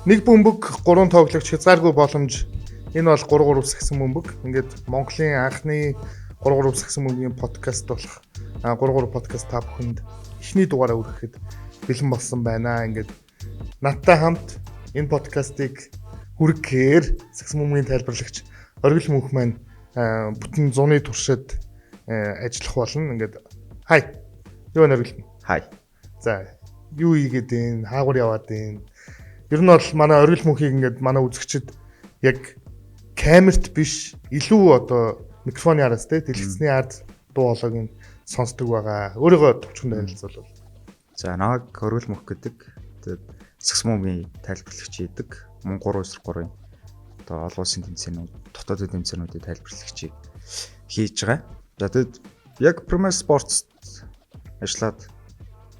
Нэг бөмбөг 3 тоглогч хязгааргүй боломж. Энэ бол 3-3 сагсан бөмбөг. Ингээд Монголын анхны 3-3 сагсан бөмбөгийн подкаст болох 3-3 подкаст та бүхэнд эхний дугаараа хүрэхэд бэлэн болсон байна. Ингээд надтай хамт энэ подкастыг хүргэхээр сагсан бөмбөгийн тайлбарлагч Оргил Мөнх маань бүтэн 100-ны туршид ажиллах болно. Ингээд хай. Юу вэ Оргил? Хай. За, юу ийгээд энэ хаагур яваад энэ ер нь бол манай Оргил Мөнхийг ингээд манай үзэгчид яг камерт биш илүү одоо микрофоны араас те дэлгэцний ард дуу хоолойг сонсдог байгаа. Өөрийгөө товчхон танилцуулбал. За, намайг Оргил Мөнх гэдэг. Тэгээд саксофоны тайлбарлагч хийдэг. Мөн 3-3-ын одоо олон улсын тэмцээнүүд, дотоодын тэмцээнүүдийн тайлбарлагчийг хийж байгаа. За, тэгээд яг Premier Sports ажиллаад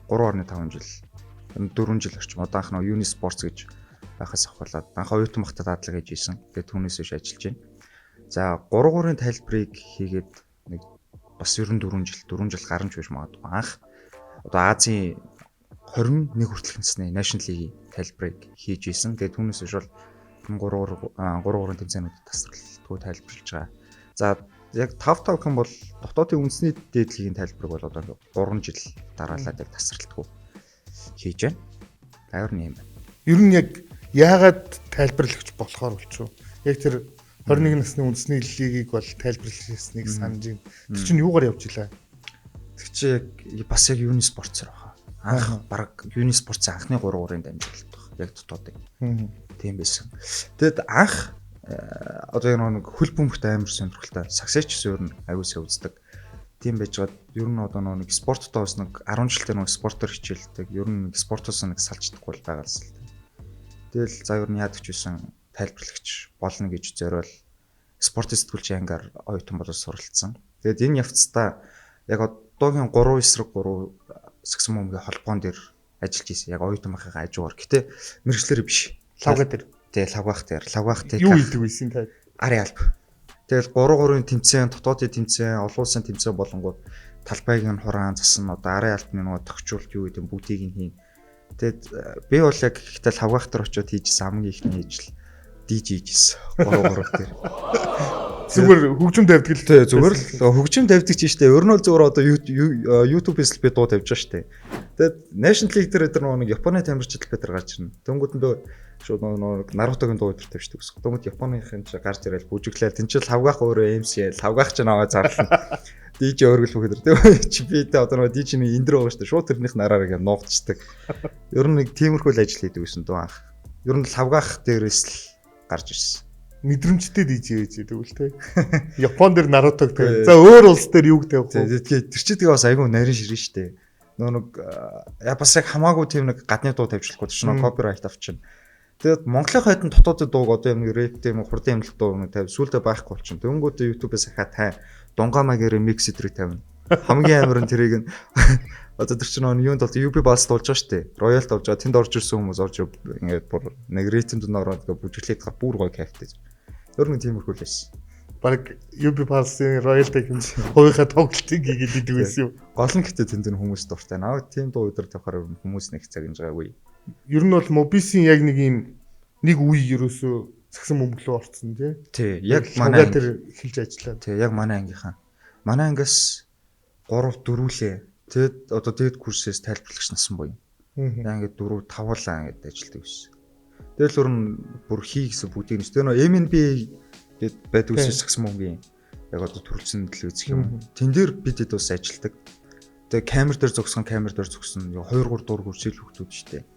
3.5 жил 4 жил орчим удаанх нь Uni Sports гэж байхаас ахвалаад анх оюутан багтаа дадлага хийж исэн. Тэгээд түүнээс биш ажиллаж байна. За 3-3-ын тайлбарыг хийгээд нэг бас 94 жил гарч биш магадгүй. Анх одоо Азийн 21 хүртэлх насны National League тайлбарыг хийж исэн. Тэгээд түүнээс биш бол 3-3 тэмцээнүүдэд тасралтгүй тайлбарлаж байгаа. За яг 5 гэх юм бол дотоодын үндэсний дээдлэгийн тайлбарыг бол одоо 3 жил дараалаад яг тасралтгүй хийж байна. Тайвар нь юм байна. Ер нь яг яагаад тайлбарлагч болохоор болчихв? Яг тэр 21 насны үндэсний лигийг бол тайлбарлажсэнийг санаж байна. Тэр чинь юугаар явж илаа? Тэг чи яг бас яг Uni Sports-аар баха. Анх баг Uni Sports-ийн анхны 3-3-ын дамжуулалт баг. Яг дотоодын. Тийм байсан. Тэгэд анх одоо нэг хөл бөмбөгт амар сонирхолтой. Саксеч өөр нь аюулсаа үздэг. Тийм байжгаад ер нь одоо нэг спорттой бас нэг 10 жилтэй нэг спортоор хичээлдэг. Ер нь нэг спортоос нэг салждаггүй бол байгааз л. Тэгэл за ер нь яадаг ч байсан тайлбарлагч болно гэж зориул спортын сэтгүүлч ангаар оюутан болоод суралцсан. Тэгэд энэ явцдаа яг одоогийн 3 эсрэг 3 саксофоны холбоон дээр ажиллаж исэн. Яг оюутан байхаа хажуугаар. Гэтэ мэрэгчлэр биш. Лавга дээр. Тэгээ лавгаах дээр. Юу хийдэг вэ син та? Ари алб. Тэгэл 3-3-ын тэмцээн, дотоодын тэмцээн, олон улсын тэмцээн болонгууд талбайг нь хураан засна одоо ари албаны нөгөө тохижуулт юу гэдэг бүгдийг нь хийн. Тэгэд би бол яг ихтэй лавгаах дээр очиод хийжсэн хамгийн ихний хийжл DJ хийжсэн 3-3 дээр. Зүгээр хөгжим тавьдаг л тий зүгээр л хөгжим тавьдаг ч штэ. Өөр нь бол зүгээр одоо YouTube-ээс л би дуу тавьж байгаа штэ. Тэгэд National League дээр нэг Японы тамирчид Петр гарч ирнэ. Тэнгүүд нь шууд нэг Нарутогийн дуу өдр тавьчихдаг ус. Тэнгүүд Японыхын ч гарч ирэл бүжиглээл тэнцэл лавгаах өөрөө MC лавгаах ч наваа зарлаа. DJ Оргил Мөнх гэдэг. Чи би тэ одоо нэг DJ-ний эндэр байгаа штэ. Шууд тэрнийх нараараа ингэ нуугдчихдаг. Ер нь нэг тиймэрхүү л ажил хийдэг гэсэн дөө анх. Ер нь лавгаах дээрээс л гарч ирсэн. Мэдрэмжтэй DJ байж тэгвэл те. Япон дээр Нарутог те. За өөр улс дээр юу гэдэг вэ? Тэгээд тэр чи тэгээ бас айгүй нарийн ширэн штэ. Нэг бас яг хамаагүй тийм нэг гадны дуу тавьчихлахгүй ч нэг копирайт авчин. Тэгээд Монголын хойдон дотоодын дууг одоо юм рэп тийм хурдан имлэг дуу нэг тавь сүулдэ байхгүй болчихно. Тэнгүүдээ YouTube-ээс хаа тай Дунгамагийн ремикс эдрийг тавина. Хамгийн амар нь тэрийг нь одоо тэр чинь юунд бол UB бас дуулж байгаа штэ. Royal дуулж байгаа. Тэнд орж ирсэн хүмүүс орж ингээд бүр нэг ритмд нь ороод бүжиглээд гар бүр гоё кайфтай. Өөр нэг тиймэрхүү л байсан. Баг UB Pass-ийн Royal-ийн хувийнхаа тоглолтыг хийгээд идэг байсан юм. Гол нь гэтээ тэнд хүмүүс дуртай. Наа тийм дуу өдөр тавхаар хүмүүс нэг цагж байгаагүй. Ер нь бол Mobis-ийн яг нэг үе ерөөсөө сагсан бөмбөглөө орцсон тий. Яг манай тэр эхэлж ажиллаа. Тий, яг манай ангийнхаа. Манай ангиас 3-4 лээ. Тэгэд одоо дээд курсээс тайлбарлагч насан буюу. Яа ингээд 4-5 ингээд ажилладаг байсан. Тэгэл өөр нь бүр хий гэсэн бүгдийг нь. Тэгээ нөө MNB гэд байдаг үсэн сагсан бөмбөгийн яг одоо төрөлсөн телевиз юм. Тэн дээр бид хэд бас ажилладаг. Тэгээ камер дээр зогсон 2-3 дуур хүрсэл хөвгтүүд штэ.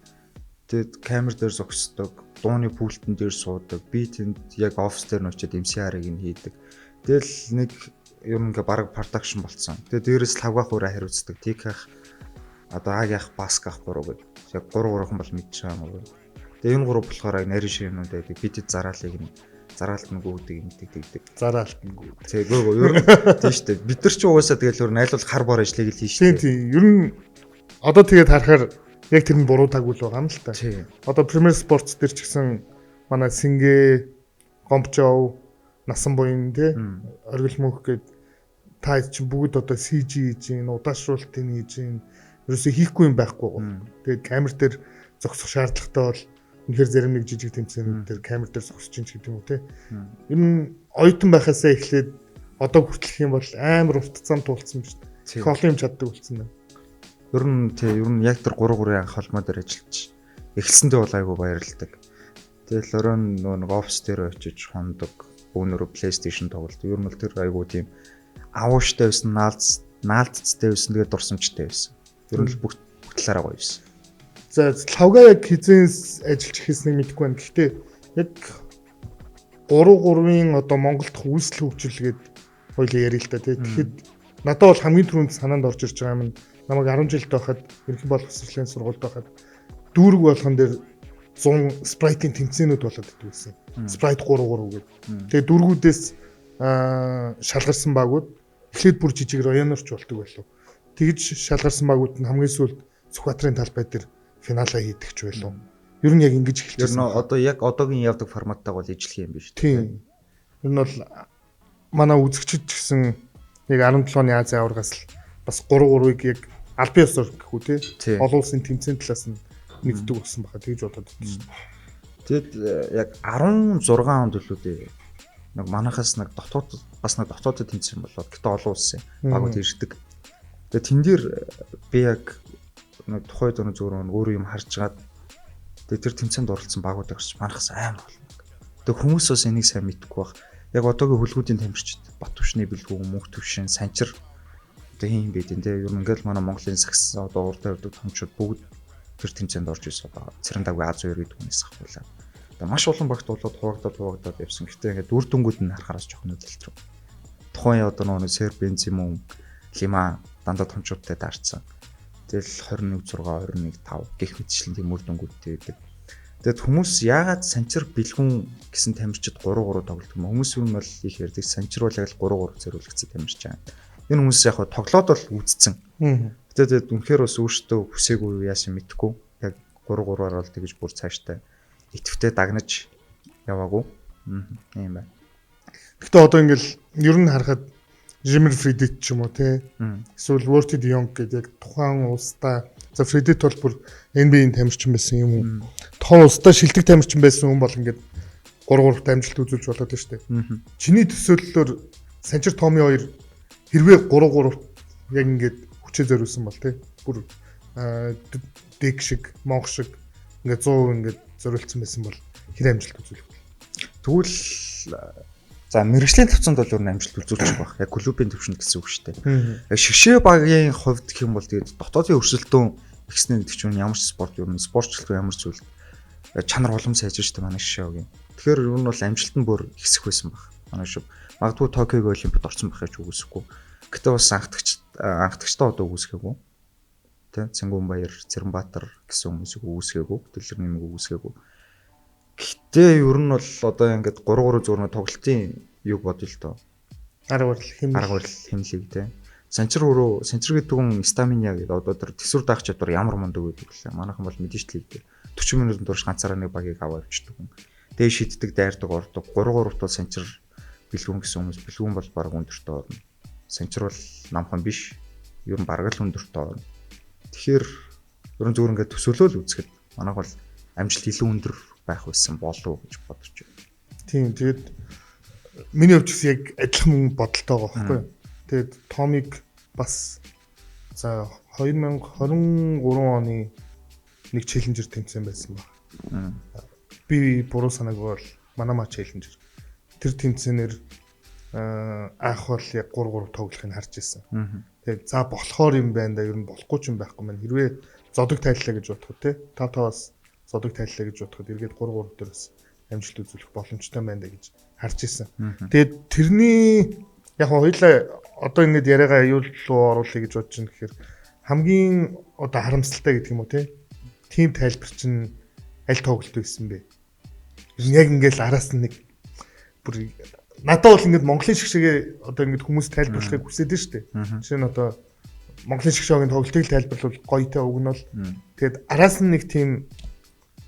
Тэгэд камер дээр зогсдог, дууны пультэн дээр суудаг. Би тэнд яг офис дээр очиод MC-ыг нь хийдэг. Тэгэл нэг ер нь ингээ баг продакшн болцсон. Тэгээ дээрээс лавгаах ураа хариуцдаг. Тиках одоо агиах басках 3 гэдэг. Яг 3-3хан бол мэдчихэе юм уу. Тэгээ энэ 3 болохоор нарийн ширнүүд байдаг. Бидэд зараалт нь гүйдэг ингэдэг. Зараалт нь гүйдэг. Тэгээ ер нь тийм шүү дээ. Бид нар ч угаасаа тэгэл өөр найлуул хар бор ажлыг л хийж шүү дээ. Тийм. Ер нь одоо тэгээд харахаар яг тэр нь буруу тагвал байгаа юм л та. Одоо Premier Sports дээр ч гэсэн манай Сингэ, Гомчов, Насан буян тий Оргил Мөнх гээд та чинь бүгд одоо CG хийж гин, удаашруулалтыг хийж гин. Ерөөсөө хийхгүй юм байхгүй. Тэгээд камер дээр зогсох шаардлагатай бол үнэхээр зарим нэг жижиг тэмцээнүүд дээр камер дээр зогсож ин ч гэдэг юм уу те. Ер нь оюутан байхасаа эхлээд одоо хүртэлх юм бол амар уртцаан туулцсан биз. Их олон юм чаддаг болсон байна. Ер нь яг тэр 3-3 анх холмоо дээр ажиллаж эхэлсэндээ бол айгүй баярлалдаг. Тэгэл оройн нэг офис дээр очиж хондог, бөөнөрө PlayStation тоглолт. Ер нь бол тэр айгүй тийм авууштай байсан, наалцтай байсан, тэгээд дурсамжтай байсан. Ер нь бүх талаараа гоё байсан. За лавга яг хизээс ажиллаж хийснийг мэдэхгүй байна. Гэхдээ яг 3-3-ын одоо Монголд үйлчлэл хөгжүүлгээд хоёул ярил л та тий. Тэгэхэд надад бол хамгийн түрүүнд санаанд орж ирж байгаа юм. Намайг 10 жилд байхад ерөнхий боловсролын сургуульд байхад дүүрэг болгон дээр 100 спрайтын тэмцээнүүд болоод идвэсэн. Спрайт 3-3 гэдэг. Тэгээ дүүргүүдээс шалгарсан багууд эхлээд бүр жижиг районорч болдог байлоо. Тэгж шалгарсан багууд нь хамгийн сүүлд Сүхбаатарын талбай дээр финалаа хийдэг ч байлоо. Ер нь яг ингэж эхэлчихсэн. Ер нь одоо яг одоогийн явдаг форматтаа бол ижлэх юм биш үү? Тийм. Ер нь бол манай үзэгчид ч гэсэн яг 17-ны Азийн аваргаас л бас 3-3-ыг яг албан ёсоор гэхүү тий. Олон улсын тэмцээн талаас нь мэддэг болсон баха тэгж бодоод байна. Тэгэд яг 16 онд л үү нэг манахаас нэг дотоодод тэмцээн болоод гэтээ олон улсын багууд ирдэг. Тэгээ тэн дээр би яг нэг тухайд өнө зүгээр өөр юм харж гаад тэгээ тэр тэмцээнд оролцсон багуудыг харж манахаас амар болно. Тэгээ хүмүүс бас энийг сайн мэдхгүй баг. Яг одоогийн хөлгүүдийн тамирчид Батүшний бэлгүү, Мөнх төвшин, Санчир одоо хин бэ дээ. Ер нь ингээл манай Монголын сагс одоо урд тавьдаг томчууд бүгд тэр тэмцээнд орж ирсэн одоо Цэрэндагийн А2 гэдэг хүнээс ахуулаад. Тэгээ маш олон багт болоод хуваагдаад явсан. Гэхдээ ингээд үр дүнгууд нь харахаас жоохон өдөлтрөө. Тухайн одоо нөгөө Серб Бензимон, Лима дандаа томчуудтай даарсан. Тэгэл 21 6 21 5 гэх мэтчлэн тийм үр дүнгуудтэй байдаг. Тэгэд хүмүүс яагаад Санчир бэлгүүн гэсэн тамирчид 3-3 тоглолт юм. Хүмүүс юм бол их ярьдаг. Санчир бол яг л 3-3 зориулагдсан тамирч байгаа. Энэ хүмүүс яг тоглоод бол үзсэн. Тэгээд үнэхээр бас өөртөө хүсээгүй яасан мэдхгүй. Яг 3-3-аар бол тэгж бүр цааштай итгэвтэй дагнаж яваагүй. Тийм байна. Гэхдээ одоо ингээл ер нь харахад Жимер Фредит ч юм уу те. Эсвэл Ворти Дионг гэдэг яг тухайн улстай за Фредит бол бүр NBA-ийн тамирчин байсан юм уу? Тухайн улстай шилдэг тамирчин байсан хүн бол ингээд 3-3 амжилт үзүүлж болоод байна шүү дээ. Чиний төсөөллөөр Санчир Томи 2 хэрвээ 3-3 яг ингээд хүчээ зориулсан бол те. Бүр дэг шиг, монх шиг ингээд 100% ингээд зориулсан байсан бол хэр амжилт үзүүлэх вэ? Тэгвэл за мэрэгжлийн тавцанд бол өөр амжилт үзүүлчих байх. Яг клубын төвшөнд гэсэн үг шүү дээ. Шгшээ багийн хувьд гэх юм бол тэгээд дотоодын өрсөлдөөн ихснээр гэдэг чинь ямар ч спорт юу спортчлал ямар ч зүйл чанар улам сайжирч та манай шишээгийн. Тэгэхээр ер нь бол амжилт нь бүр ихсэх байсан баг. Манай шиг магадгүй Токиог олимпиад орсон байх гэж үгүйсэхгүй. Гэтэ бас анхдагчтай одоо үгүйсгээгүй. Тэ Цэнгүүн Баяр, Цэрэнбаатар гэсэн хүмүүсийг үгүйсгээгүй. Дэлгэр нэмийг үгүйсгээгүй. Гэтэ ер нь бол одоо ингээд 3-3 зурны тоглолтын юг бодъё л доо. Арга барил хэмлэг тэ. Санчир гэдэг хүн стамина гэдэг одоо тэр төсвөр даах чадвар ямар мундаг байдаг лээ. Манайхан бол мэдээж л дээ. 40 минутын турш ганцаараа нэг багийг аваа явчихдаг хүн. Тэгээ шиддэг, дайрдаг, ордог. 3-3-т бол Санчир бэлгүүн гэсэн хүмүүс. Бэлгүүн бол баг өндөртөө орно. Санчир бол намхан биш. Ер нь бараг л өндөртөө орно. Тэгэхээр ер нь зүгээр ингээд төсөөлөл үзэхэд манайх бол амжилт илүү өндөр байх байсан болов гэж бодож байна. Тийм тэгээд миний хувьд ч яг адилхан бодолтой байгаа байхгүй юу. Тэгээд Томиг бас за 2023 оны нэг челленжер тэмцээн байсан баг. Би буруу санаагүй бол Манама челленжер. Тэр тэмцээнээр анх бол яг 3-3 тоглохыг харж ирсэн. Тэгээд за болохоор юм байна да ер нь болохгүй ч юм байхгүй маань. Хэрвээ зодог тайллаа гэж бодоход те 5-5-аас зодог тайллаа гэж бодоход эргээд 3-3 дээр бас амжилт үзүүлэх боломжтой байна да гэж харж ирсэн. Тэгээд тэрний яг хоёлаа одоо ингэж яриагаа юу руу оруулъя гэж бодож байна гэхээр хамгийн одоо харамсалтай гэдэг юм уу те тим тайлбар чинь аль тоглолт байсан бэ? Яг ингээл араас нь нэг бүр надад бол ингэж Монголын шгшээгээ одоо ингэж хүмүүс тайлбарлахыг хүсэж байна шүү дээ. Жишээ нь одоо Монголын шгшээгийн тоглолтыг тайлбарлавал гоётой үг нь бол тэгээд араас нь нэг тийм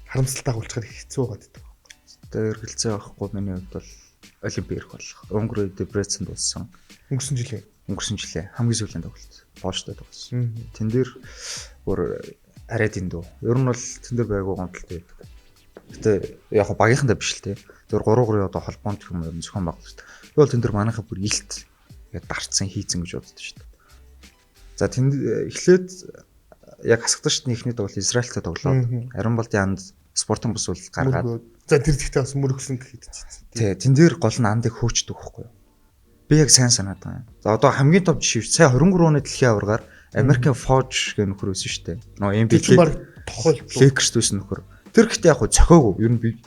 харамсалтай агуулчихаар хэцүү байдаг. Тэгээд эргэлзээ авахгүй миний хувьд бол олимпик ирэх болох. Өнгөрөө Дебреценд болсон. Өнгөрсөн жилээ хамгийн сүүлийн тоглолт Польштой тоглосон. Тэн дээр бүр арай дэндүү. Ер нь бол тэн дээр байгуу гомдолтой байдаг. Гэтэ яг багийнхандаа биш л те. Зөв 3-3 одоо холбоонд гэх юм зохион байгуулалт. Би бол тэн дээр манайхаа бүр илт ингээд дарцсан хийцэн гэж боддог шүү дээ. За тэнд эхлээд яг хасагдаж шít ихний тоглолт Израильтай тоглоод Ариун Балдын анд спортын бус бол гаргаад. За тэр зэгтээ бас мөрөгсөн гэхэд чинь. Тий, тэн дээр гол нь андыг хөөчдөг байхгүй юу? Би яг сайн санаад байгаа юм. За одоо хамгийн топ жишээ сая 23 оны дэлхийн аваргаар Америкийн Forge гэх нөхөр байсан шүү дээ. Нөө NBA Lakers байсан нөхөр. Тэр гэхдээ яг цохиогүй. Ер нь би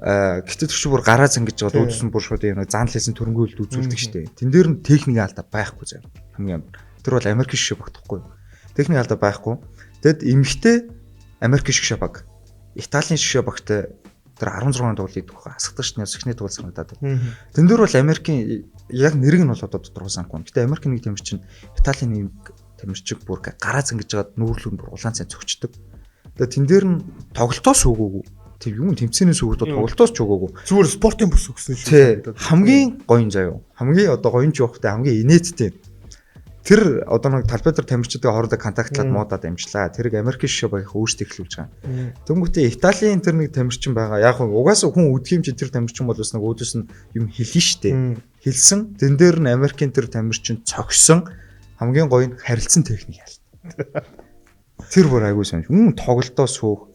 гэтээ тэр чинь бүр гараа зангиж байгаа дүүдсэн бүр шууд юм зан лээсэн төрөнгөө үлд үзүүлдэг шүү дээ. Тэн дээр нь техник алдаа байхгүй зав. Хамгийн амар. Тэр бол Америк шиг багтахгүй. Техник алдаа байхгүй. Тэгэд эмхтэй Америк шиг баг. Италийн шиг багтай тэр 16 дуул идэх хаа асгадаг шнэ сөхний дуул санагдаад. Тэн дээр бол Америкийн яг нэрийг нь бол одоо тодорхой санахгүй. Гэтэ Америкийн нэг тамирчин Италийн нэг тамирчиг бүр гараа зангиж жагаад нүүрлүүнд бүр улаан цай цогчдөг. Тэгээ тэн дээр нь тоглолтоос өгөөгүй. Тийм юм тэмцээнээс өгөөд тоглолтоос ч өгөөгүй. Зүгээр спортын бус өгсөн шүү. Хамгийн гоё юм заяа. Хамгийн одоо гоё юм ч явахтай хамгийн инээдтэй. Тэр одоо нэг талбай дээр тамирчдын хоорондоо контактлаад муудаад амжлаа. Тэрийг Америк шиг багийнх өөрсдөө эхлүүлж байгаа. Тэнгүүтээ Италийн тэр нэг тамирчин байгаа. Яг угаасаа хүн үдгийм чи тэр тамирчин бол бас нэг өөдөөс нь юм хэлнэ штэ. Хэлсэн. Тэн дээр нь Америкийн тэр тамирчин цогсон хамгийн гоё нь харилцсан техник яалт. Тэр бүр айгуу сонь. Тоглолтоо суух.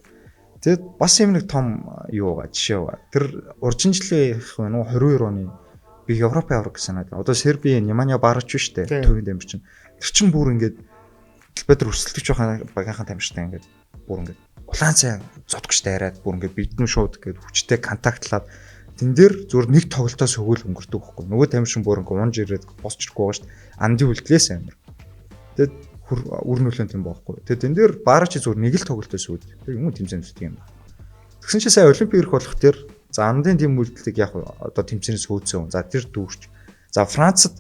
Тэгэд бас юм нэг том юу байгаа жишээ байгаа. Тэр уржинжлэх вэ 22 оны би Европын авраг санаад. Одоо Сербийн Немanja Baroš шүү дээ. Төвийн тамирчин. Тэр чин бүр ингээд талбай дээр өрсөлдөгч багийнхан тамирчтай ингээд бүр ингээд улаан цай зодгчтай яриад бүр ингээд биднүү шууд ингээд хүчтэй контактлаад тэн дээр зүгээр нэг тоглолтоос өгөөл өнгөрдөг байхгүй. Нөгөө тамирчин бүр ингээд унж ирээд босчихгүй байгаа шүү дээ. Андын үлдлээс амир. Тэгэд үр нөлөөнд юм боохгүй. Тэгээд тэн дээр Baroš зүгээр нэг л тоглолтоос үүд. Тэр юм тэмцээн зүтг юм. Тэгсэн чинь сая Олимпик ирэх болох тэр за андын тийм үйлдэлийг яг одоо тэмцээнээс хөөцсөн. За тэр дүүрч. За Францад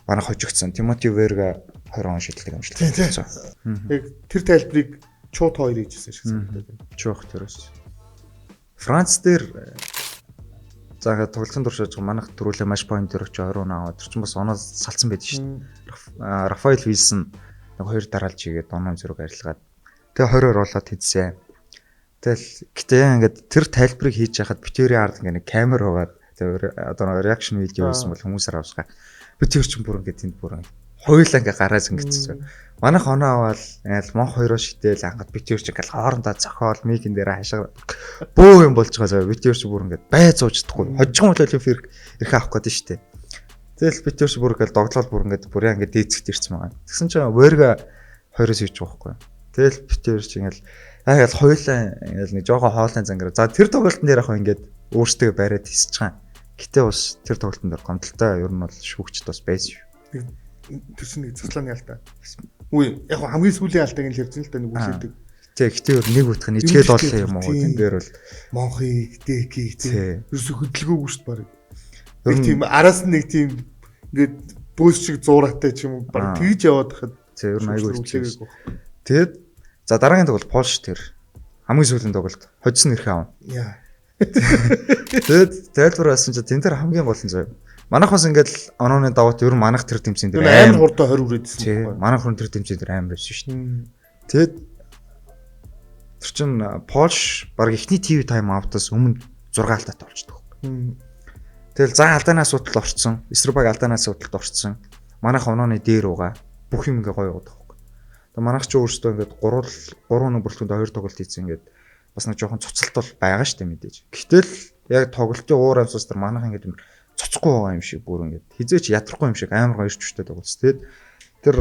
манай хожигдсан Тимоти Верга 20 он шидэлтэй амжилттай. Яг тэр тайлбарыг чууд хоёр хийжсэн шиг санагдаад байна. Чуух төрөөс. Франц дээр за тоглолтын туршиж манайх төрүүлээ маш point дээр очиж 20 он аваад тэр чинь бас оноо салцсан байдаг шүү дээ. Рафаэл Вилсон нэг хоёр дараалж игээд оноо зөрөг арилгаад тэгээ 20 болоод хийдсэн. Тэгэл гэтээ ингээд тэр тайлбарыг хийж яхад битэрийн ард ингээд нэг камер угаад тэр одоо реакшн видео хийсэн бол хүмүүсээр авсгаа. Битэр чинь бүр ингээд тэнд бүр хойлоо ингээд гараа зангицсэн. Манайх оноо аваад ингээд монх хоёроо шитэл хангад битэр чинь ингээд хоорондоо зохиол микэн дээр хашаа бөө юм болж байгаа. Битэр чинь бүр ингээд бай зууждаггүй. Хожигон бол ирэх авах гээд штэ. Тэгэл битэр чинь бүр ингээд догтлол бүр ингээд бүрээ ингээд дээцэгт ирсэн байгаа. Тэгсэн чинь Верга хоёроос хийж байгаа байхгүй. Тэгэл битэр чинь ингээд яг хойлоо ингээл нэг жоохон хоолны зангаараа. За тэр тоглолтын дээр яг ингээд өөртөө бариад хийсэж байгаа. Гэтэ бас тэр тоглолтын дээр гомдолтой ер нь бол шүүгчд бас байсан шүү. Тэр чинь нэг цоцлооны алдаа. Үгүй яг хамгийн сүүлийн алдааг нь л ярьж л да нэг үлээдэг. Тэг гэтээ ер нэг утга нь ичгээд боллоо юм уу тэн дээр бол монхи дэки тийм ерөөсө хөдөлгөөгүй шүү дээ баг. Нэг тийм араас нь нэг тийм ингээд бөөс шиг зуураатай ч юм уу баг тэгж яваад хахад тэг ер нь айгүй хэцүү. Тэгэд за дараагийн тоглолт Польш тэр хамгийн сүүлийн тоглолт хоцсон нэрхээ аав. Яа. Тэгэд тайлбар байсан чинь тэн дээр хамгийн гол нь заяа. Манайх бас ингээд онооны даваат ер нь манайх тэр тэмцээн дээр амар хурдан 20 үрээдсэн байхгүй. Манайх хүн тэр тэмцээн дээр амар байсан шүү дээ. Тэгэд тэр чин Польш баг ихний ТV тайм аутаас өмнө 6 алдаатай болчихдог. Тэгэл за алдаанаас судалт орцсон. Эсрэг баг алдаанаас судалт орцсон. Манайх онооны дээр угаа бүх юм ингээ гоё яваад. Манайх ч өөрсдөө ингээд 3 өнөө бүрэлдэхүүнд 2 тоглолт хийсэн ингээд бас нэг жоохон цуцалт бол байгаа штэ мэдээж. Гэтэл яг тоглолтын уур амьсгал дээр манайх ингээд юм цоцгүй байгаа юм шиг бүр ингээд хизээч ядрахгүй юм шиг амар гоё ирчвчтэй тоглолт. Тэгээд тэр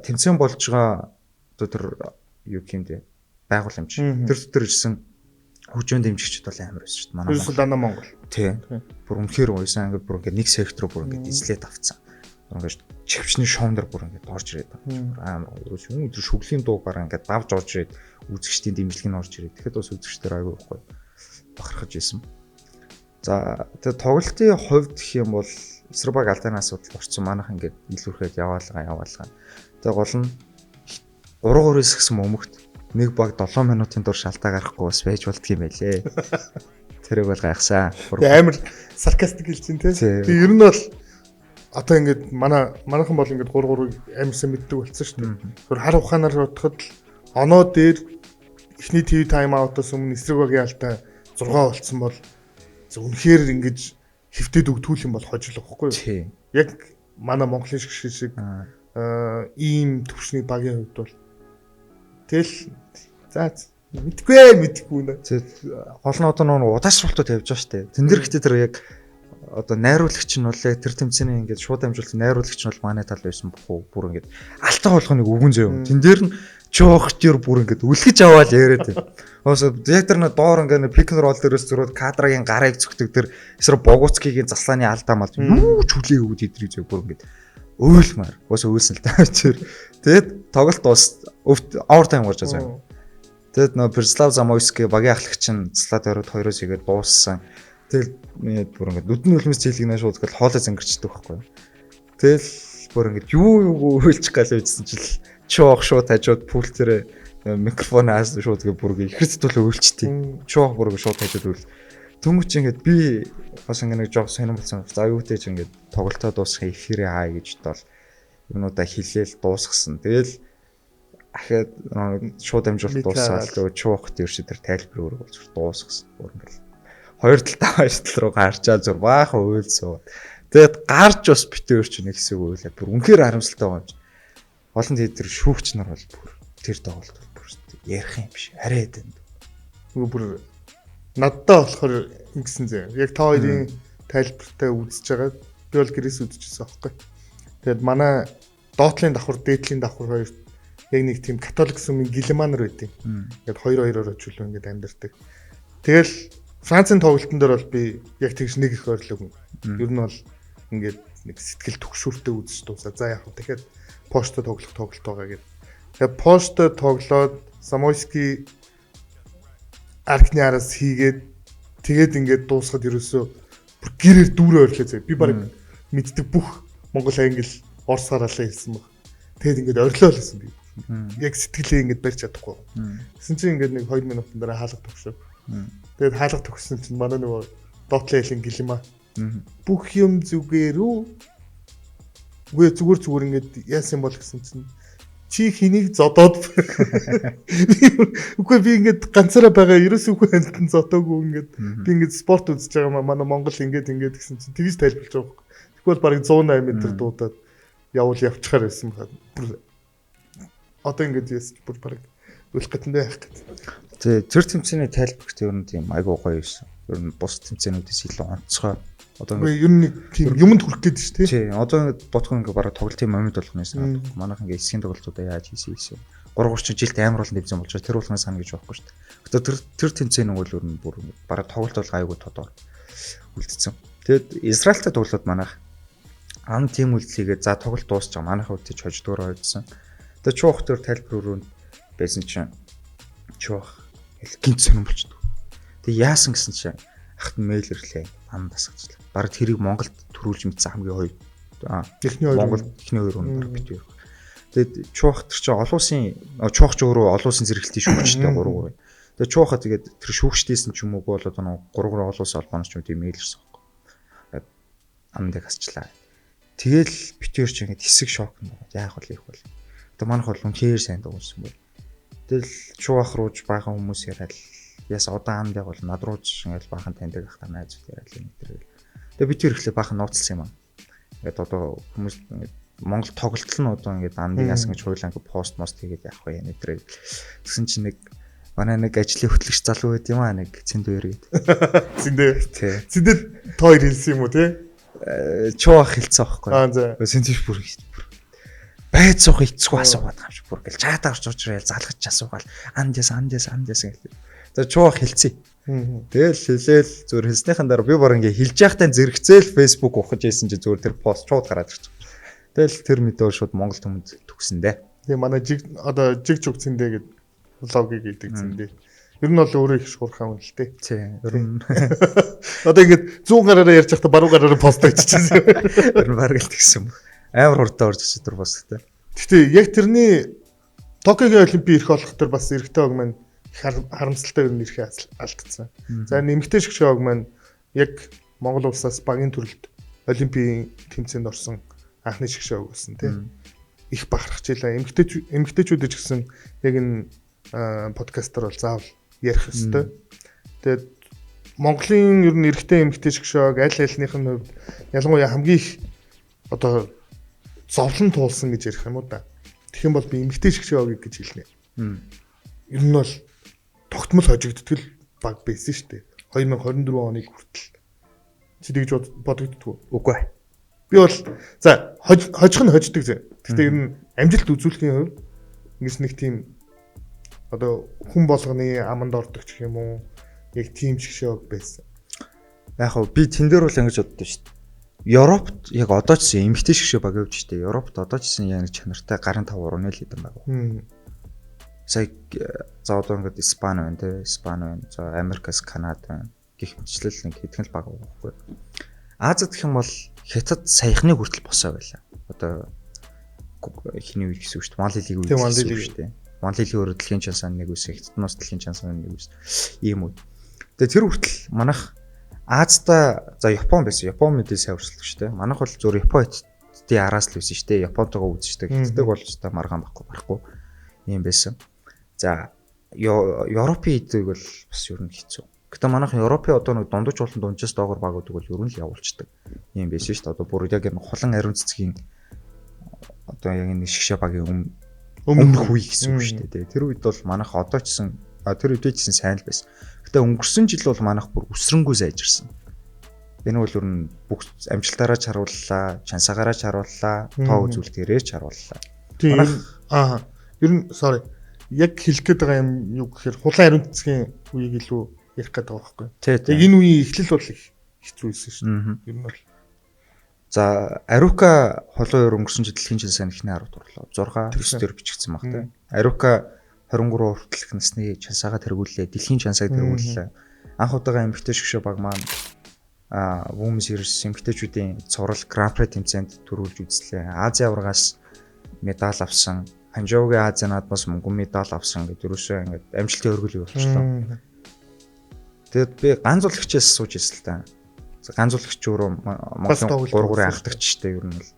тэмцээн болж байгаа одоо тэр юу гэмдэ байгууламж тэр ирсэн хөгжөөнд дэмжигчд бол амар байсан штэ манай. Ерөөсөө дандаа Монгол. Тий. Бүр үнэхээр уйсан ингээд бүр ингээд нэг сектор бүр ингээд эзлээд авцсан. Ингээд чивчний шоун дээр бүр ингээд орж ирээд байна. Амар юу өдөр шүглийн дуугаар ингээд давж орж ирээд үзэгчдийн дэмжлэг нь орж ирээд. Тэгэхэд бас үзэгчдэр аягүй байхгүй бахархаж исэн. За тэгээ тоглолтын хувьд гэх юм бол эсрэг баг алдаанаас судал орсон манайх ингээд илүүрхэд яваалгаа. Тэгээ гол нь 3-3-с гэсэн өмгт нэг баг 7 минутын дур шалтаа гарахгүй бас байж болдгийм байлээ. Тэрийг бол гайхсан. Амар саркастик хэлсэн тий. Тэгээ ер нь бол одоо ингээд манайхан бол ингээд 3-3-ыг амарсан мэддэг болсон шүү дээ. Тэгэхээр хар ухаанаар бодоход оноо дээр эхний ТV тайм аутаас өмнө эсрэг багийн алдаа 6 болцсон бол үнэхээр ингэж хэвтээд өгтүүл юм бол хожил واخгүй юу? Тий. Яг манай Монголын шиг ийм төвшний багийн хувьд бол тэгэл мэдгүй нэ. Гол нь одоо нөгөө удаашралтууд явж байгаа шүү дээ. Тэн дээр гэхдээ тэр яг одоо найруулагч нь бол яг тэр тэмцээний ингээд шууд амжилт найруулагч нь бол манай тал байсан бохоо бүр ингээд алтан болгоныг өгөн зөө. Тэн дээр нь жоохтер бүр ингээд үлгэж аваад яриад байна. Өөсөө яг тэр нэг доор ингээд пик рол дээрээс зөрөөд кадрагийн гарыг зүгтэг тэр эсрэг Богуцкигийн заслааны алдаа мал юу ч хүлээ өгөөд идрий зөө бүр ингээд өөлмөр. Өөсөө өөлсөн л таа. Тэгээд тоглолт дуус овер тайм гарч байгаа. Тэгэд нөө Перслав Замойский багийн ахлагч нь цэслаад ороод 2-оос игээд дууссан. Тэгэл бүр ингээд нүдэн үлмэс чийлгнээ шууд гэл хоолой зангирчдаг байхгүй. Тэгэл бүр ингээд юу үйлчих гал үйдсэн чил чоох шууд хажууд пул дээр микрофонаас шууд ингээд бүр их хэцүүлээ үйлчтий. Чоох бүр шууд хажууд үйл. Түнч ингээд би бас ингээд нэг жоох сонирн болсон. За юутэй ч ингээд тоглолтоо дуусгах эфирээ хаа гэж бол юмудаа хэлээл дуусгасан. Тэгэл ахад шууд амжилт дуусаад чуух дээр чи тэр тайлбар өөрөө болж дуусгасан. Бүр ингээд хоёр тал тавааш тал руу гарчаа зур баахан уйлсуу. Тэгээд гарч бас битээр чи нэг хэсэг уйлаа. Бүр үнэхээр харамсалтай байгаа юм чи. Олон тэр шүүгч нар бол бүр тэр тоглолт бол бүр ярих юм биш. Арай эдэнд. Бүр наддаа болохоор ингэсэн зэ. Яг та хоёрын тайлбартай үзэж байгаа. Би бол гэрээс үзчихсэн аахгүй. Тэгээд манай доотлын давхар, дээдлийн давхар хоёр яг нэг тийм католик сүмийн гэлманер байдیں۔ Ингээд 2-2-оор чөлөө ингээд амьдэрдэг. Тэгэл Францын тоглолтын дээр бол би яг тэгж нэг их ойрлог. Ер нь бол ингээд нэг сэтгэл төгшөөртэй үзэж дуусаа. За яг тэгэхээр пошто тоглох тоглолт байгаа гэдэг. Тэгээ пошто тоглоод Самойский аркны араас хийгээд тэгээд ингээд дуусгаад ерөөсөө бүр гэрээр дүүрээ ойрлоо зэ. Би баг мэддэг бүх Монгол англи Орос хараалаа хэлсэн баг. Тэгээд ингээд ойрлоо л гэсэн би. Яг сэтгэлээ ингээд барьж чадахгүй. Гэсэн чинь ингээд нэг 2 минутын дараа хаалга төгсөв. Тэгээд хаалга төгссөн чинь манай нөгөө доотлын хэлэн гэлмаа. Бүх юм зүгээр үү? Үгүй зүгээр ингээд яасан бол гэсэн чинь чи хэнийг зодоод үгүй би ингээд ганцаараа байгаа ерөөсөө үгүй амтан зодоогүй ингээд би ингээд спорт үзэж байгаа манай Монгол ингээд гэсэн чинь тэгж тайлбарлаж байгаа. Тэгвэл барыг 108 м дуудаад явуул явчихаар байсан байна. Одоо ингээд яс бүр барыг үлх гэтэн байх гэдэг. Тэгээ тэр тэмцээний тайлбарт ер нь тийм айгуу гоё байсан. Ер нь бус тэмцээнүүдээс илүү онцгой. Одоо ингээд ер нь тийм юмд хүрэх гээд шүү дээ. Тий. Одоо ингээд бодхон ингээд бараг тоглолтын момент болгоно санаад. Манайх ингээд эсгийн тоглолтуудаа яаж хийсэн. 3-3 жилд амар олон тэмцээн болж байгаа. Тэр болгоно санаа гэж байхгүй шүү дээ. Гэтэ тэр тэмцээн бол ер нь бүр бараг тоглолт бол айгуу тодор үлдсэн. Тэгэд Израильтай тоглолтод манайх ан тим үйлдэлийгээ за тоглолт дуусч байгаа. Манайх хувьд ч хождгоор ойдсан. Тэгээ чуух төр тайлбар өрөөнд байсан чинь чуух гинт сонирн болчихдог. Тэгээ яасан гэсэн чинь ахт мэйл ирлээ ам дасгачлаа. Бараг тэрийг Монголд төрүүлж мэдсэн хамгийн хоёр эхний хоёр Монголд эхний хоёр нь бараг битээ. Тэгээд чуух тэр чинь олон улсын чуух ч өөрөө олон улсын зэрэгэлтийн шүүгчтэй 3. Тэгээ чуухаа тэгээд тэр шүүгчдээсэн ч юм уу бол одоо 3 олон улсын холбооноос ч юм тийм мэйл ирсэн байхгүй. Тэгээд амдыг хасчлаа. Тэгэл битээр ч ингэж хэсэг шок нь яах вэ их бол. Одоо манайх бол үнээр сайн дууссан бай. Тэгэл чуах рууж баахан хүмүүс яриад яс одоо амдыг бол над рууж ингээл баахан таньдаг ах та найз яриад л энэ төр. Тэгээ битээр ихлэ баахан нууцлсан юм аа. Ингээд одоо хүмүүс Монгол тоглолт нь одоо ингээд амдыг яасан гэж хуйлаа ингээд пост мост хийгээд явах вэ энэ төр. Тэгсэн чинь нэг манай нэг ажлын хөтлөгч залуу байд юм аа нэг цэндээр гээд. Цэндээ тоор хэлсэн юм уу те? Чуах хэлсэн аахгүй. За. Цэндэж бүр байд суух эцгүй асуугаад байгаа юм шиг бүр гэл чаатаа орч уучрал залгаж асуугаал андяс гэл. За чуах хэлцээ. Тэгэл хэлээл зүгээр хэлснийхэн дараа би баг ингээ хэлж яхтай зэрэгцээл Facebook ухаж ийсэн чи зүгээр тэр пост шууд гараад ирчих. Тэгэл тэр мэдээ шууд Монгол түмэнд төгсөн дээ. Тэгээ манай жиг чуг цэндээ гэдэг влогийг хийдэг цэндээ. Ер нь бол өөрөө их шуурхаа юм л дээ. Тий. Ер нь одоо ингээ 100 гараараа ярьж байхдаа баруун гараараа пост хийчихсэн. Ер нь бараг л тэгсэн юм. Амар хурдтай орж ирсэн тэр посттой. Гэхдээ яг тэрний Токиогийн олимпийн ирэх болох тэр бас эрэгтэй баг маань харамсалтай ер нь ирэхээ алдсан. За нэмэгтэй шгшөөг маань яг Монгол улсаас багийн төрөлд олимпийн тэмцээнд орсон анхны шгшөөг болсон тийм. Их бахархаж илаа. Эмэгтэйчүүд ч гэсэн яг энэ подкастер бол заавал ярих ёстой. Тэгээд Монголын ер нь эрэгтэй эмэгтэй шгшөөг аль альных нь хувьд ялангуяа хамгийн их одоо зовлон туулсан гэж ярих юм уу да. Тэгэх юм бол би эмэгтэй шгшөөг гэж хэлнэ. Ер нь бол тогтмол хожигдтгал баг байсан шүү дээ. 2024 оныг хүртэл. Чи тэгж бодогддгоо. Үгүй. Би бол за хожих нь хождог зэ. Гэхдээ ер нь амжилт үзүүлэхийн хувьд ингэж нэг тийм одоо хүн болгоны аманд ордог гэх юм уу? Яг тийм шгшөөг байсан. Яг хөө би тэн дээр бол ингэж боддоо шүү дээ. Европт яг одоо ч гэсэн эмэгтэй шгшөө баг явж штэ. Европт одоо ч гэсэн яг чанартай гарын 5 3 л хэдэн баг. Сая за одоо ингээд Испани байна те. Испани байна. За Америкас, Канада байна. Гэх мэтчлэл нэг хэдхэн л баг байхгүй. Азад гэх юм бол Хятад саяхны хүртэл босоо байлаа. Одоо хиний үе гэсэн үг шүү дээ. Манлилиг үе гэсэн үг шүү дээ. Манлилийн өөр дэлхийн чансан нэг үс, Хятаднаас дэлхийн чансан нэг үс. Ийм үү. Тэгээ тэр хүртэл манайх Азда за Япон байсан. Япон мэдээ сайн өрсөлдөг шүү дээ. Манайх бол зөв Япон Хятадын араас л байсан шүү дээ. Японтойгоо үзчихдэг. Хятаддаг бол ч та маргаан барахгүй. Ийм байсан. За Европын эдэг бол бас ер нь хэцүү. Гэтэ манайх Европын одоо нэг дундаж болон дунжаас доогор багуудыг бол ер нь л явуулцдаг. Ийм байсан шүү дээ. Одоо бүр яг энэ холон ариун цэцгийн одоо яг энэ шгшээ багийн өмнөх үе гэсэн үг шүү дээ. Тэр үед бол манайх одоо ч гэсэн тэр үедээ ч гэсэн сайн л байсан. Гэтэ өнгөрсөн жил бол манайх бүр өсрөнгөө сайжирсан. Энэ бол ер нь бүх амжилтаараа ч харууллаа, чансаагаараа ч харууллаа, тоо үзүүлэлтээрээ ч харууллаа. Манайх ер нь sorry яг хэлэх гээд байгаа юм юу гэхээр хулан ариун цэцгийн үеийг илүү ярих гээд байгаа байхгүй. Яг энэ үеийн эхлэл бол их хэцүү байсан шүү дээ. Ер нь бол за Арука холоо өр өнгөрсөн жил дэлхийн чансааны ихний 10 дурлаа. 6 9 дээр бичигдсэн баг тийм. Арука 23 хүртэлх насны чансаагаа тэргүүллээ. Дэлхийн чансааг тэргүүллээ. Анх удаага эмэгтэй шгшөө баг маань Women Series эмэгтэйчүүдийн цуврал Grand Prix тэмцээнд төрүүлж үзлээ. Азийн аваргаас медаль авсан. Ханжуугийн Азийн наадмаас мөнгөн медаль авсан гэдэг юусоо ингээд амжилтын өргөл болчихлоо. Тэгэд би ганцуулагчаас сууж ирсэн л та. Ганцуулагч өөрөө Монголын 3 анхдагч штэ ер нь бол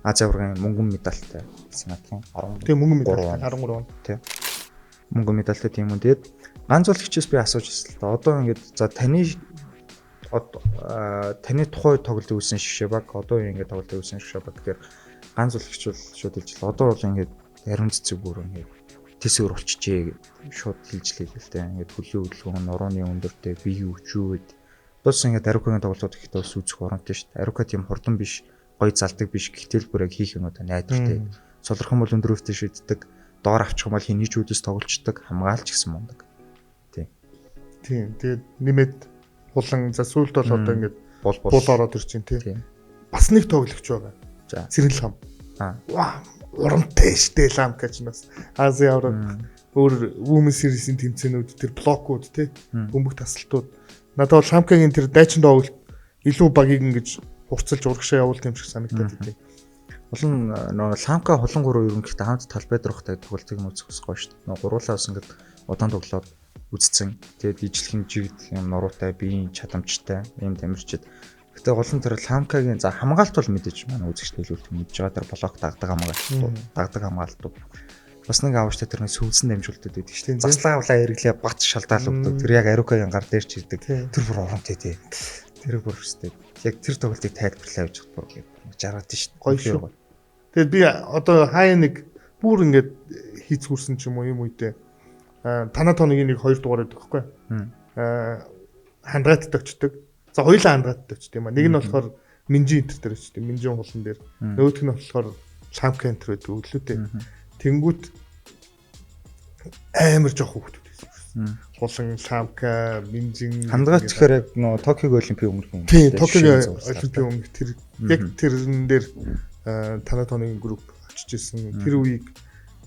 Азийн аваргын мөнгөн медальтай санаатын 10. Тийм мөнгөн медаль 13 он. Тийм. Мөнгөн медальтай тийм үү. Тэгэд ганцуулагчаас би асууж ирсэн л та. Одоо ингээд за таны тухай тоглолтын үсэн шгшээ баг одоо ингээд тоглолтын үсэн шгшээ баг гэхээр ганцуулагч бол шууд хэлжлээ. Одоо бол ингээд ариун цэцэг бүр ингээд тэсвэр болчихжээ гэд шууд хэлжлээ л дээ. Ингээд хөлийн хөдөлгөөн нурууны өндөртэй бие өчөөд дуусан ингээд Арукагийн тоглолтууд ихдээ бас үзэх оронтой шүү дээ. Арука тийм хурдан биш, гоё залдаг биш гэтэл бүр яг хийх юм одоо найдвартай. Солирхон бол өндөр өвтэй шийддэг. Доор авчих юм бол хинийчүүдээс тоглолцдог, хамгаалч гэсэн мундаг. Тийм. Тэгээд нэмээд хулан за сүүлд бол одоо ингээд бул ороод ирж байна тий. Бас нэг тоглогч байгаа. За Цэрэл хам. Ваа урамтай штэ ламка ч бас Азийн авраг өөр Women Series-ийн тэмцээнүүд тэр блокууд тий бөмбөг тасалтууд надад бол Ламкагийн тэр дайчин тоглолт илүү багийг ингэж хурцлж урагшаа явуулт юм шиг санагдаад идэв. Улан Ламка хулан 3 ерөнхийдөө хамт талбайд рухтай тоглолтыг нь үзэхгүйс гоё штэ. Гуруулаа бас ингэж удаан тоглоод үзсэн. Тэгээд ижлэхэн жигд юм нуруутай, биеийн чадамжтай юм тамирчид. Гэтэ гол нь тэр Ламкагийн за хамгаалт бол мэдээж манай үзэгчтэй хэлүүлэх мэдж байгаа тэр блок дагдаг хамгаалтууд. Бас нэг аавчтай тэр нэг сүүлсэн дамжуултууд байдаг шүү дээ. Заслаа авлаа эргэлээ бат шалдаал өгдөг. Тэр яг Арукагийн гар дээр ч ирдэг. Тэр бүр урамтай тий. Тэр бүр шүү дээ. Яг тэр тоглолтыг тайлбарлаа явж байгаа бүр жаргад шүү дээ. Гоё шүү. Тэгээд би одоо хаяа нэг бүр ингээд хийцгүүрсэн ч юм уу юм үедээ танаа тоногийн нэг 2 дугаар байдаг байхгүй. Хандгаатд очдөг. За хоёулаа хандгаатд очдөг юм а. Нэг нь болохоор Минжин энтер дээр очдөг. Минжин хулан дээр. Нөгөөх нь болохоор Ламка энтер байдаг өглөөтэй. Тэнгүүт амар жоох хүүхдүүд байсан. Хулан Ламка, Минжин хандгаач гэхээр яг нөө Токиог олимпийн өмнөх юм. Тийм, Токиог олимпийн өмнөх тэр яг тэрэн дээр танаа тоногийн групп очиж исэн. Тэр үеийг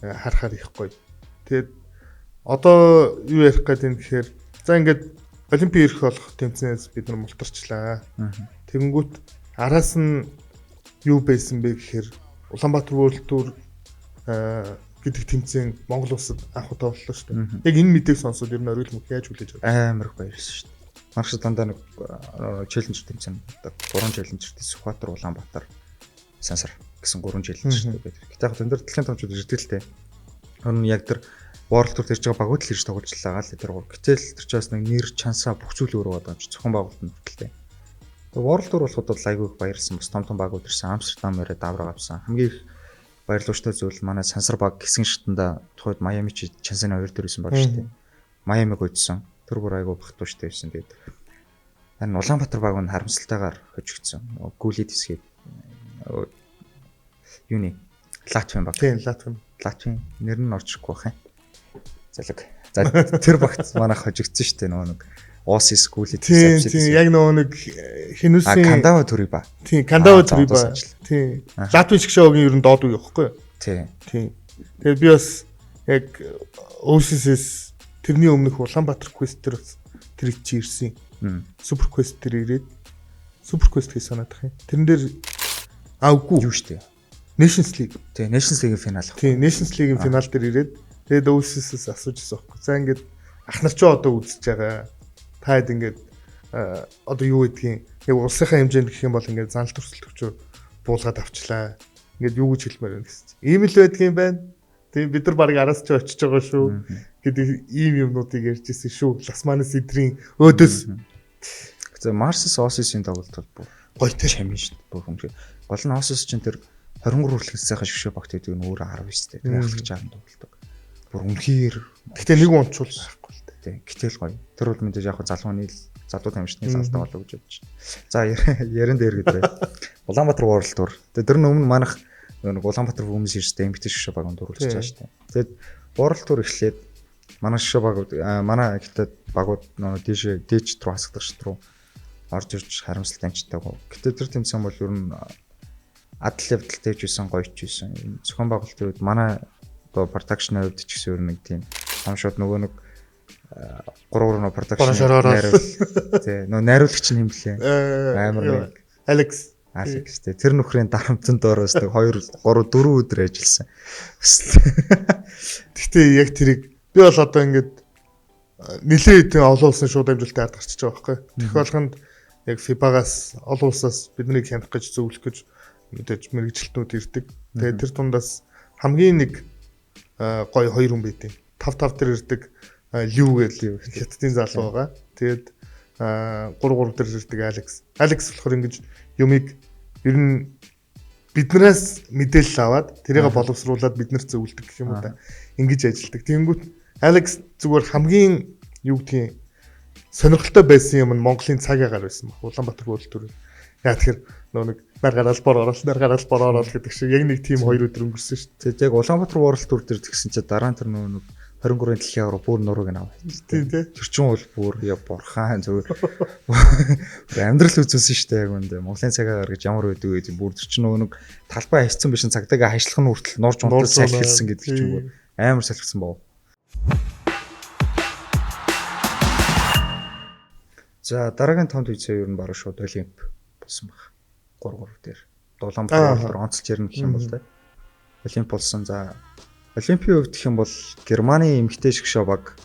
харахаар их гоё. Тэгээд одоо юу ярих гэдэг юм гэхээр за ингээд олимпийн ирэх болох тэмцээнээс бид нар мултарчлаа. Тэнгүүт араас нь юу байсан бэ гэхээр Улаанбаатар World Tour гэдэг тэмцээн Монгол улсад анх удаа боллоо шүү дээ. Яг энэ мэдээг сонсоод ер нь оргил мөх яаж хүлээж авах амар их баярлсан шүү дээ. Марш дандаа нэг челленж тэмцээн байдаг. 3 челленжтэй Сүхбаатар, Улаанбаатар, Сансар гэсэн 3 челленж шүү дээ. Гэтэ яг энэ дэлхийн томчууд ирдэг л дээ. Ер нь яг тэр World Tour төрж байгаа багууд л ирж тоглолцлаа гал тэр гур. Гэтэл тэр чинь бас нэг нэр чансаа бүх зүйл өөрөө байгаа юм чи зөвхөн байгуултанд хүртэлтэй. Тэгээ World Tour болоход бол айгүй их баярлсан бас том багууд ирсэн. Амстердам ирээд давраг авсан. Хамгийн их баярлууштай зүйл манай сансар баг хэсгийн шатанда тухайд Майами чи чансаны 2 дөрөсөн баг шүү дээ. Майамиг үдсэн. Тэр бүр айгүй багтууштай байсан. Тэгээд харин Улаанбаатар баг нь харамсалтайгаар хожигдсон. Гүлэд хэсгийг юуны Латвийн баг. Тийм Латвийн нэр нь орчихгүй бах юм. Залэг. За тэр багт манайх хожигдсон шүү дээ нөгөө нэг Осис гүлэд хэсэг. Тийм яг нөгөө нэг хинүсийн Кандава төрий ба. Тийм Кандава төрий ба. Тийм Латвийн шгшөөгийн ер нь доод үе явахгүй. Тийм. Тэгээд би бас яг Осис тэрний өмнөх Улаанбаатар квест тэр бас тэр чи ирсэн. Супер квест тэр ирээд супер квест гэж санаадах юм. Тэрэн дээр үгүй юу шүү дээ. Nations League. Тийм Nations League-ийн финал. Тийм Nations League-ийн финал дээр ирээд тэгээд Ossis-с асууж ирсэн байхгүй. За ингээд ах нар ч одоо үзэж байгаа. Таад ингээд одоо юу гэдгийг яг улсынхаа хэмжээнд гэх юм бол ингээд занал төрсөл төвчөө буулгаад авчлаа. Ингээд юу гэж хэлмээр байна гэсэн. Ийм л байдгийн байна. Тийм бид нар баг араас ч очиж байгаа шүү гэдэг ийм юмнуудыг ярьж ирсэн шүү. Ласманас эдрийн өөдөөс. За Марсс Ossis-ийн тоглолт бол гоё тэр чамин шүү дээ. Бүр хүмүүс. Гол нь Ossis чинь тэр 23 хүртэл сайхан шгшөө багт гэдэг нь өөрөө 19 дээ. Яг л гэж хаан тоглолдог. Бүр үнхээр гэхдээ нэг унчул байхгүй л дээ. Тийм. Гэтэл гоё. Тэр бол мэдээж яг залууны залуу тамирчны залдаа болоо гэж бодож байна. За ярен дээр гэдэг. Улаанбаатар World Tour. Тэр нь өмнө манах нэг Улаанбаатар хүмүүс ирстэй эмгтэй шгшөө баг дуруулж байгаа шүү дээ. Тэгээд World Tour эхлээд манай шгшөө багууд манай гэхдээ багууд нөө дээч рүү хасагдах шít рүү орж ирж харамсалтай амжтайгаа. Гэтэ тэр тэмцээн бол ер нь адал явдалтай хийжсэн гоё ч байсан. Зохион байгуулалтын үед манай одоо production-ын хувьд ч гэсэн ер нь нэг тийм том шууд нөгөө нэг 3 production найруул тий нөгөө найруулагч нь юм блэ амар нэг Алекс тий тэр нөхрийн дарамтанд ороос нэг 2 3 4 өдөр ажилласан. Гэхдээ яг тэрийг би бол одоо ингээд нэлээд олон улсын шууд амжилттай ард гарчиж байгаа байхгүй. Тех болгонд яг FIBA-гаас олон улсаас биднийг хянах гэж зөвлөх гэж мэдээж мэрэгчлэтнүүд ирдэг. Тэгээд тэр тундаас хамгийн нэг гоё 2 хүн байдیں۔ 5 дээр ирдэг Лю гэдэг хятадын залуу байгаа. Тэгээд 3 дээр ирдэг Алекс. Алекс болохоор ингэж юмыг ер нь биднээс мэдээлэл аваад тэрийг боловсруулад биднэрт зөвлөдөг гэх юм уу та. Ингэж ажилладаг. Тэнгүүт Алекс зүгээр хамгийн юу гэдгийг сонирхолтой байсан юм нь Монголын цаг агаар байсан баг. Улаанбаатар World Tour. Яа тэгэхээр нөгөө нэг нар гараад бор ороод гэдэг шиг яг нэг тийм 2 өдөр өнгөрсөн шүү дээ. Тэгээд яг Улаанбаатар World Tour дээр тэгсэн чинь дараа нь тэр нөгөө 23-ын дэлхийн аврал бүр нурууг нь аваа. Тийм тий. Тэр чинь бол бүр яа бурхан зүгээр амьдрал үзүүлсэн шүү дээ яг үндэ. Монголын цаг агаар гэж ямар байдаг вэ гэдэг бүр тэр чинь нөгөө нэг талбай хайцсан биш цагдаагаа хайшлах нь хүртэл нурж унтаж салхилсан гэдэг чинь бүр амар салхилсан боо. За дараагийн томд үеийн ер нь бараг шууд олимп болсон баг. 3 дээр. Улаанбаатар онцолж ярина гэх юм бол тэ. Олимп болсон. За олимпийн хувьд гэх юм бол Германы эмэгтэй шгшөө баг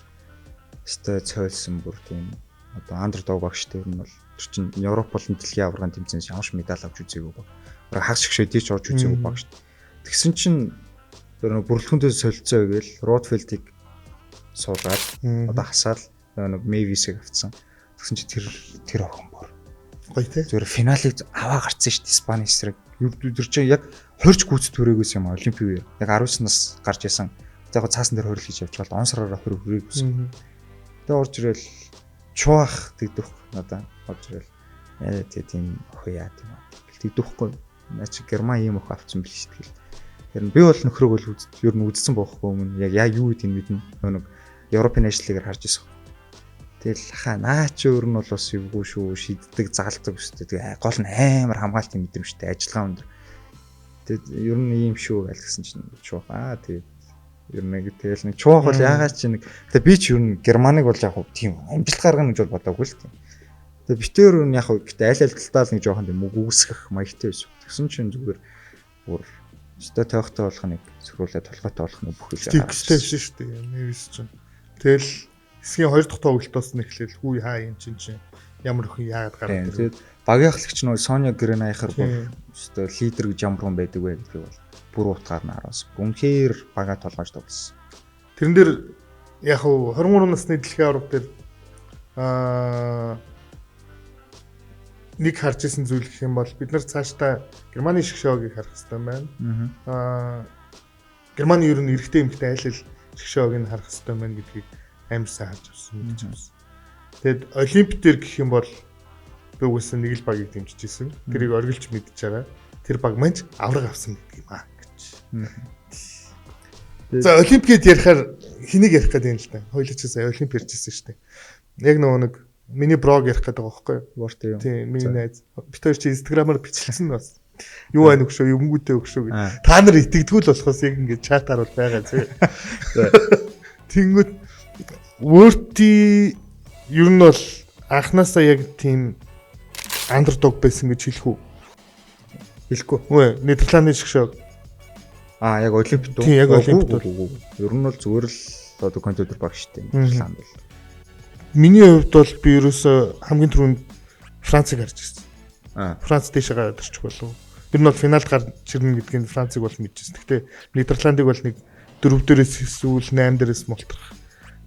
өстой цойлсон бүр тийм одоо андердог баг шүү дээ. Ер нь бол тэр чинь Европ болон дэлхийн аваргын тэмцээнээс ямарч медаль авч үзээгүй баг. Бараг хагас шгшөөдий ч орж үзээгүй баг шүү дээ. Тэгсэн чинь тэр бүрэлдэхүүнтэй солилцоо гээл Ротфелдийг суулгаад одоо хасаал нэг Мэвисийг авцсан. Тэгсэн чи тэр охин бор. Гоё тий. Зүгээр финалыг аваа гарцсан шүү дээ Испани эсрэг. Тэр чинь яг хорж гүйц төрөөгөөс юм олимпик үе. Яг 19 нас гарч ясан. Яг цаасан дээр хорил хийж явж байгаа. Он сараараа хөрөөгөөс. Тэгээ орж ирэл чуах тэгдэх надаа орж ирэл тийм охин яа тийм аа. Тэгдэхгүй. Наач Герман ийм охин авсан биш тэгэл. Тэр нь би бол нөхрөөг бол ер нь үзсэн бохоггүй өмнө яг юу гэдэг нь мэднэ. Нэг Европын ажлыг харж ирсэн. Тэгэл хаа наач өөр нь бол бас юугүй шүү шиддэг загалдаг өстэй. Тэгээ гол нь амар хамгаалтын мэдрэмжтэй ажиллагаа өндөр. Тэгээд ер нь ийм шүү гэл гэсэн чинь чуух тэгээд ер нь тэгэл нэг чуух бол ягаад чи нэг тэгээ би ч ер нь Германыг бол яг тийм амжилт гаргана гэж бол бодоагүй л тийм. Тэгээ битээр нь яг гэхдээ аль талтаа л нэг жоохон тийм үгүйсгэх маягтай байсан. Тэгсэн чинь зүгээр бүр өстой тоохтой болох нэг зөвхөлөө толгойтой болох нэг бүх зүйл гарсан шүү дээ. Нэвс чинь. Тэгэл хэсгийн 2 дахь тоглолтоос нь эхлээл хүү хаа юм чинь ямар өхөн яагаад гараад тэгээд багийн ахлагч нь Соня Гренайхер бүр өстой лидер гэж ямар хүн байдаг вэ гэдгийг бол бүр утгаар нь харуулсан. Үнэхээр бага толгойж тоглосон. Тэрэн дээр яг уу 23 насны дэлхийн аварга дээр нэг харж исэн зүйл гэх юм бол бид нар цаашдаа Германы шгшөөгийг харах хэрэгтэй байна. Германы ер нь эрэгтэй эмэгтэй айл шгшөөгийг харах хэрэгтэй байна гэдгийг амар сайн харж авсан мэдэж авсан. Тэгэд Олимп дээр гэх юм бол би үгүйсэн нэг л багийг дэмжиж исэн. Тэрийг оргилж мэдж байгаа. Тэр баг маань авраг авсан гэдэг юм аа гэж. За Олимп гээд ярихаар хэнийг ярих гэдэг юм л та. Хоёулаа ч сая Олимп ярьжсэн шүү дээ. Яг нэг миний блог ярих гэдэг байгаа байхгүй юу? Тийм, миний найз. Бид хоёр чи Instagram-аар бичлсэн бас. Юу байна өгшөө, юмгүйтэй өгшөө гэж. Та нар итгэдэггүй л болохоос яг ингэ чатаар бол байгаа зэ. Тэнгүүд Word-ий ер нь бол анханасаа яг тийм underdog байсан гэж хэлэх үү? Хэлэхгүй. Үгүй, Нидерландын шгшөө. Яг Олимп дүү. Тийм, яг Олимп дүү. Ер нь бол зүгээр л одоо компьютер баг штэ. Нидерланд бол. Миний хувьд бол би ерөөсө хамгийн түрүүнд Францыг харж ирсэн. Франц дэше гараад ирчих болов. Ер нь бол финалд гарч ирнэ гэдгийг Францыг бол мэдчихсэн. Гэхдээ Нидерландыг бол нэг 4 дээрээс эсвэл 8 дээрээс мултрах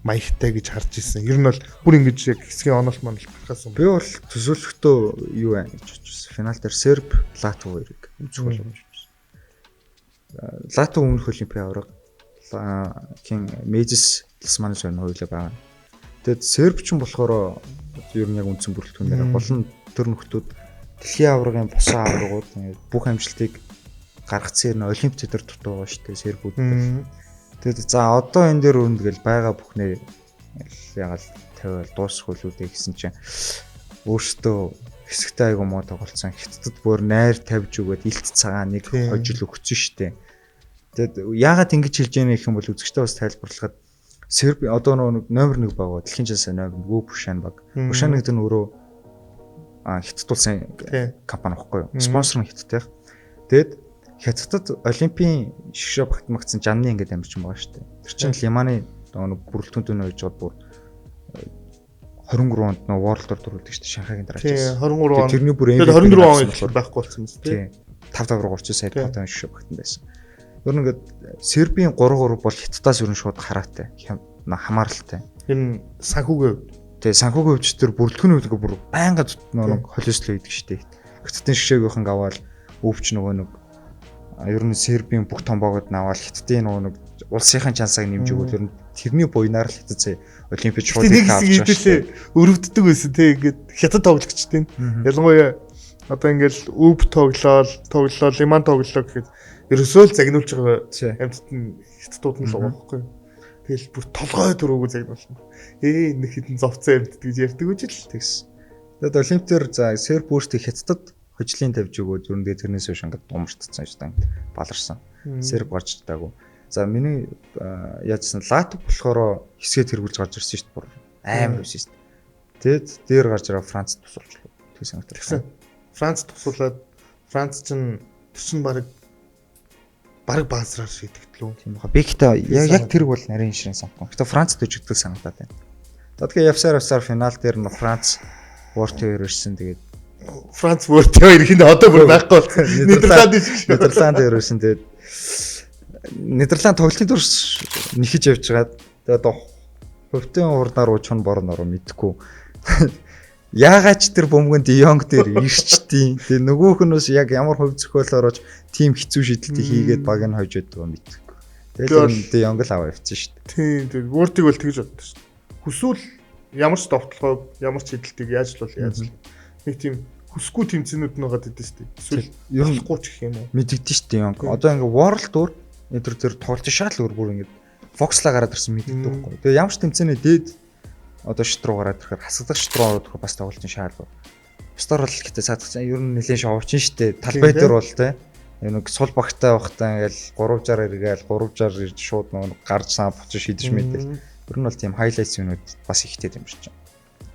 маягтай гэж харж ирсэн. Ер нь бол бүр ингэж яг хэсгийн онол манал гаргасан. Би бол төсөөлөхдөө юу байна гэж бодчихсон. Финал дээр Серб, Латв хоёрыг үзэх болов гэж бодчихсон. Латв өмнөх Олимпийн аварга Кин Мэжис Ласманс хоёр хоёулаа байгаа. Тэгэд Серб ч юм болохоор ер нь яг үндсэн бүрэлдэхүүнээр болон төр нөхдүүд дэлхийн аваргын босоо аваргууд бүх амжилтыг гаргацсан нь Олимп дээр дутуу байгаа шүү дээ Сербүүд. Тэгэд за одоо энэ дээр өрнөдгөл байгаа бүхнээ ягаал тавиал дуусах үлүүдээ гэсэн чинь өөртөө хэсэгтэй айгу муу тоглолцсон. Хятадд бүр найр тавьж өгөөд илт цагаан нэг хожил өгсөн шүү дээ. Тэгэд яагаад ингэж хэлж яана гэх юм бол үзэгчтэй бас тайлбарлахад Серб одоо нэг номер 1 баг дэлхийн часаа номер 1 Бушан баг. Бушан гэдэг нь өөрөө хятад улсын компани байхгүй юу? Спонсор нь хятадтай. Тэгэд хятадд Олимпийн шгшөө багтмагцсан жанны ингээд амирчин байгаа шүү дээ. Тэр чинь Лиманы нэг бүрэлдэхүүн дөрөв гэж бүр 23 онд нөө World Tour дөрүүлдэг шүү дээ. Шанхайгийн дараа ч. Тийм 23 он. Тэрний бүр 24 он их байхгүй болсон юм тийм. 5-3 сая тоотой шгшөө багтан байсан. Ер нь ингээд Сербийн 3-3 бол хятадаас ерөн шууд хараатай. Хамааралтай. Энэ санхүүгийн хувьд. Тэгээ санхүүгийн хувьд тэр бүрэлдэхүүний хувьд бүр байнга нэг холиослоо идэг шүү дээ. Хятадын шгшөөгийнхэн аваад өвч нөгөө нэг ер нь Сербийн бүх томбоогод наваал хятадын нөгөө нэг улсынхаа чансааг нэмж өгөөл ер нь тэрний буйнаар л хятад сая Олимпич шуудыг авч байгаа шүү дээ. Өрөвддөг байсан тий ингээд хятад тоглогчдын. Ялангуяа одоо ингээд өв тоглолоо, лиман тоглолоо гэхэд ерөөсөө л загнуулж байгаа амьтад нь хятадууд нь л байгаа байхгүй юу. Тэгэл бүр толгой дөрөвгөө загнуулсан. Нэг хитэн зовцсон амьтад гэж ярьдаг үгүй л тэгс. Тэгэд Олимп дээр за Серб өөртөө хятадд хожлын тавьж өгөөд ер нь тэрнээс хойш ингээд думартцсан шүү дээ. Баларсан. Серб гарч чадаагүй. За миний яажсан Латв болохоор хэсгээд тэргүүлж гарч ирсэн шүү дээ. Бүр амар байсан шүү дээ. Тэгэд дээр гарч ирээ Францд тусалж тэг санагдсан. Франц тусуулаад Франц чинь баг баазраар шийдэгдлээ. Тийм баха. Би гэхдээ яг тэрг бол нарийн ширэн санагдсан. Гэхдээ Францд өжигдэл санагдаад байна. Тэгэхээр явсаар финал дээр нь Франц World Tour ирсэн. Тэгээд Франц World Tour ирэхэд одоо бүр байхгүй болсон. Нидерланд ирсэн. Тэгээд Нидерланд тоглолтын дөрс нэхэж явж байгаад тэгээд одоо хөвтөн урдаар уучхан борноор мэдхгүй. Яагаад ч тэр бөмбөгөн Дионг дээр ирчтiin. Тэгээ нөгөөх нь бас яг ямар хөв зөхиөлөөр оч тим хэцүү шийдэлтийг хийгээд баг нь хойж өгдөг юм мэдхгүй. Тэгээд Дионг л аваа явчихсан шүү дээ. Тийм тийм World-ыг бол тэгж боддог шүү дээ. Хүсвэл ямар ч товтлогоо ямар ч шийдэлтийг яаж л нэг тийм хүсгүй тэмцэнүүд нь байгаа гэдэг шүү дээ. Эсвэл ёролгүй ч гэх юм уу. Мэдэгдэн шүү дээ Дионг. Одоо ингээ World Tour энэ төр тоглож шал бүр ингээ Fox-ла гараад ирсэн мэдэгдэн байхгүй. Тэгээ ямар ч тэмцээний дээд одоо шит руу гараад ирэхээр хасагдах шит руу ороод бас тоглолтын шаардлагатай. Бусдаар бол гэхдээ цаадах ер нь нэлээд шоовчин штэ. Талбай дээр бол те нэг сул багтай байхдаа ингээл 360 эргээл 360 ирж шууд нэг гарч саа буцаж шийдэж мэдээ. Ер нь бол тийм хайлайтс юмнууд бас ихтэй юм шиг.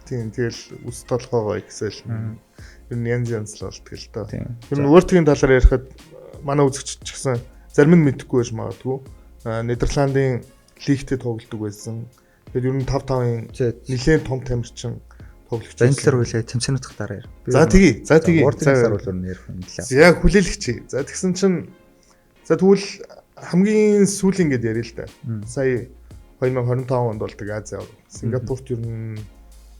Тийм тэгэл үс толгоогоо ихсэл ер нь янз л болтгоо л доо. Ер нь World-ийн талаар ярихад манай үзэгч ч гэсэн зарим нь мэдэхгүй байж магадгүй. Нидерландын лигтээ тоглодог байсан. Тэгээд ер нь 5-5-ын нэлээд том тамирчин тоглогч. Зандлаар үлээ тэмцээнүүдх дараа яар. За тэгээ. World-ийн сар бол ярих юм лээ. Яг хүлээлгч. За тэгсэн чинь за тэгвэл хамгийн сүүлийн гээд яриа л да. Сая 2025 онд бол тэг Ази аврал. Сингапурт ер нь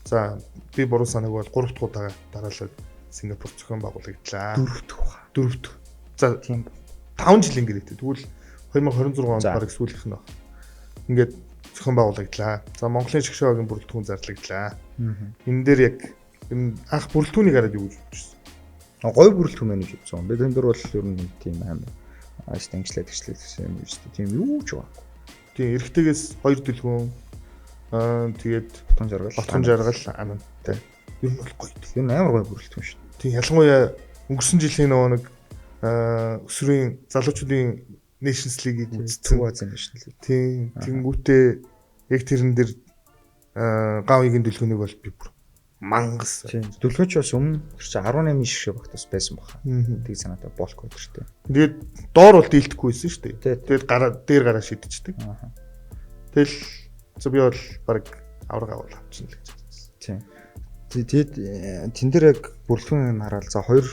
за би буруу санааг бол 3 дахь удаа дараалал Сингапур зохион байгуулагдлаа. 4 дахь. За Тийм. 5 жилийн гэрээтэй. Тэгвэл 2026 онд За. баг сүүлийнх нь баг. Ингээд зохион байгуулагдлаа. За Монголын шгшөөгийн бүрэлдэхүүн зарлагдлаа. Энэ дээр яг энэ анх бүрэлдэхүүнийг хараад юу гэж бодчихсон. Гой бүрэлдэхүүн мэнэж үзсэн. Би энэ дөр бол ер нь тийм амар ангилаад гэсэн юм шүү дээ. Тийм юу ч байна. Тийм эрэгтэйгээс 2 дэлгүүн тэгээд Батхан жаргал анантай. Ер нь бол гоё. ер нь амар гой бүрэлдэхүүн шүү дээ. Тийм ялангуяа өнгөрсөн жилийн нөгөө нэг өсвөрийн залуучуудын Nations League-ийг үзсэн. Азийн Nations League. Тийм тэнгүүтээ яг тэрэн дээр гавигийн дэлгүүнийг бол би бүр мангас. Тийм. Дүлгөөч бас өмнө тэр чинь 18 шгшээ багтас байсан баха. Тийг санаатай болк өдөртэй. Тэгээд доор бол дийлдэхгүй байсан шүү дээ. Тэгээд Тэгээд гараа шидчихдэг. Тэгэл за би бол баг авраг авчихна л гэж бодсон. Тийм. Тэгээд тэн дээр яг бүрэлдэхүүнийг хараад за 2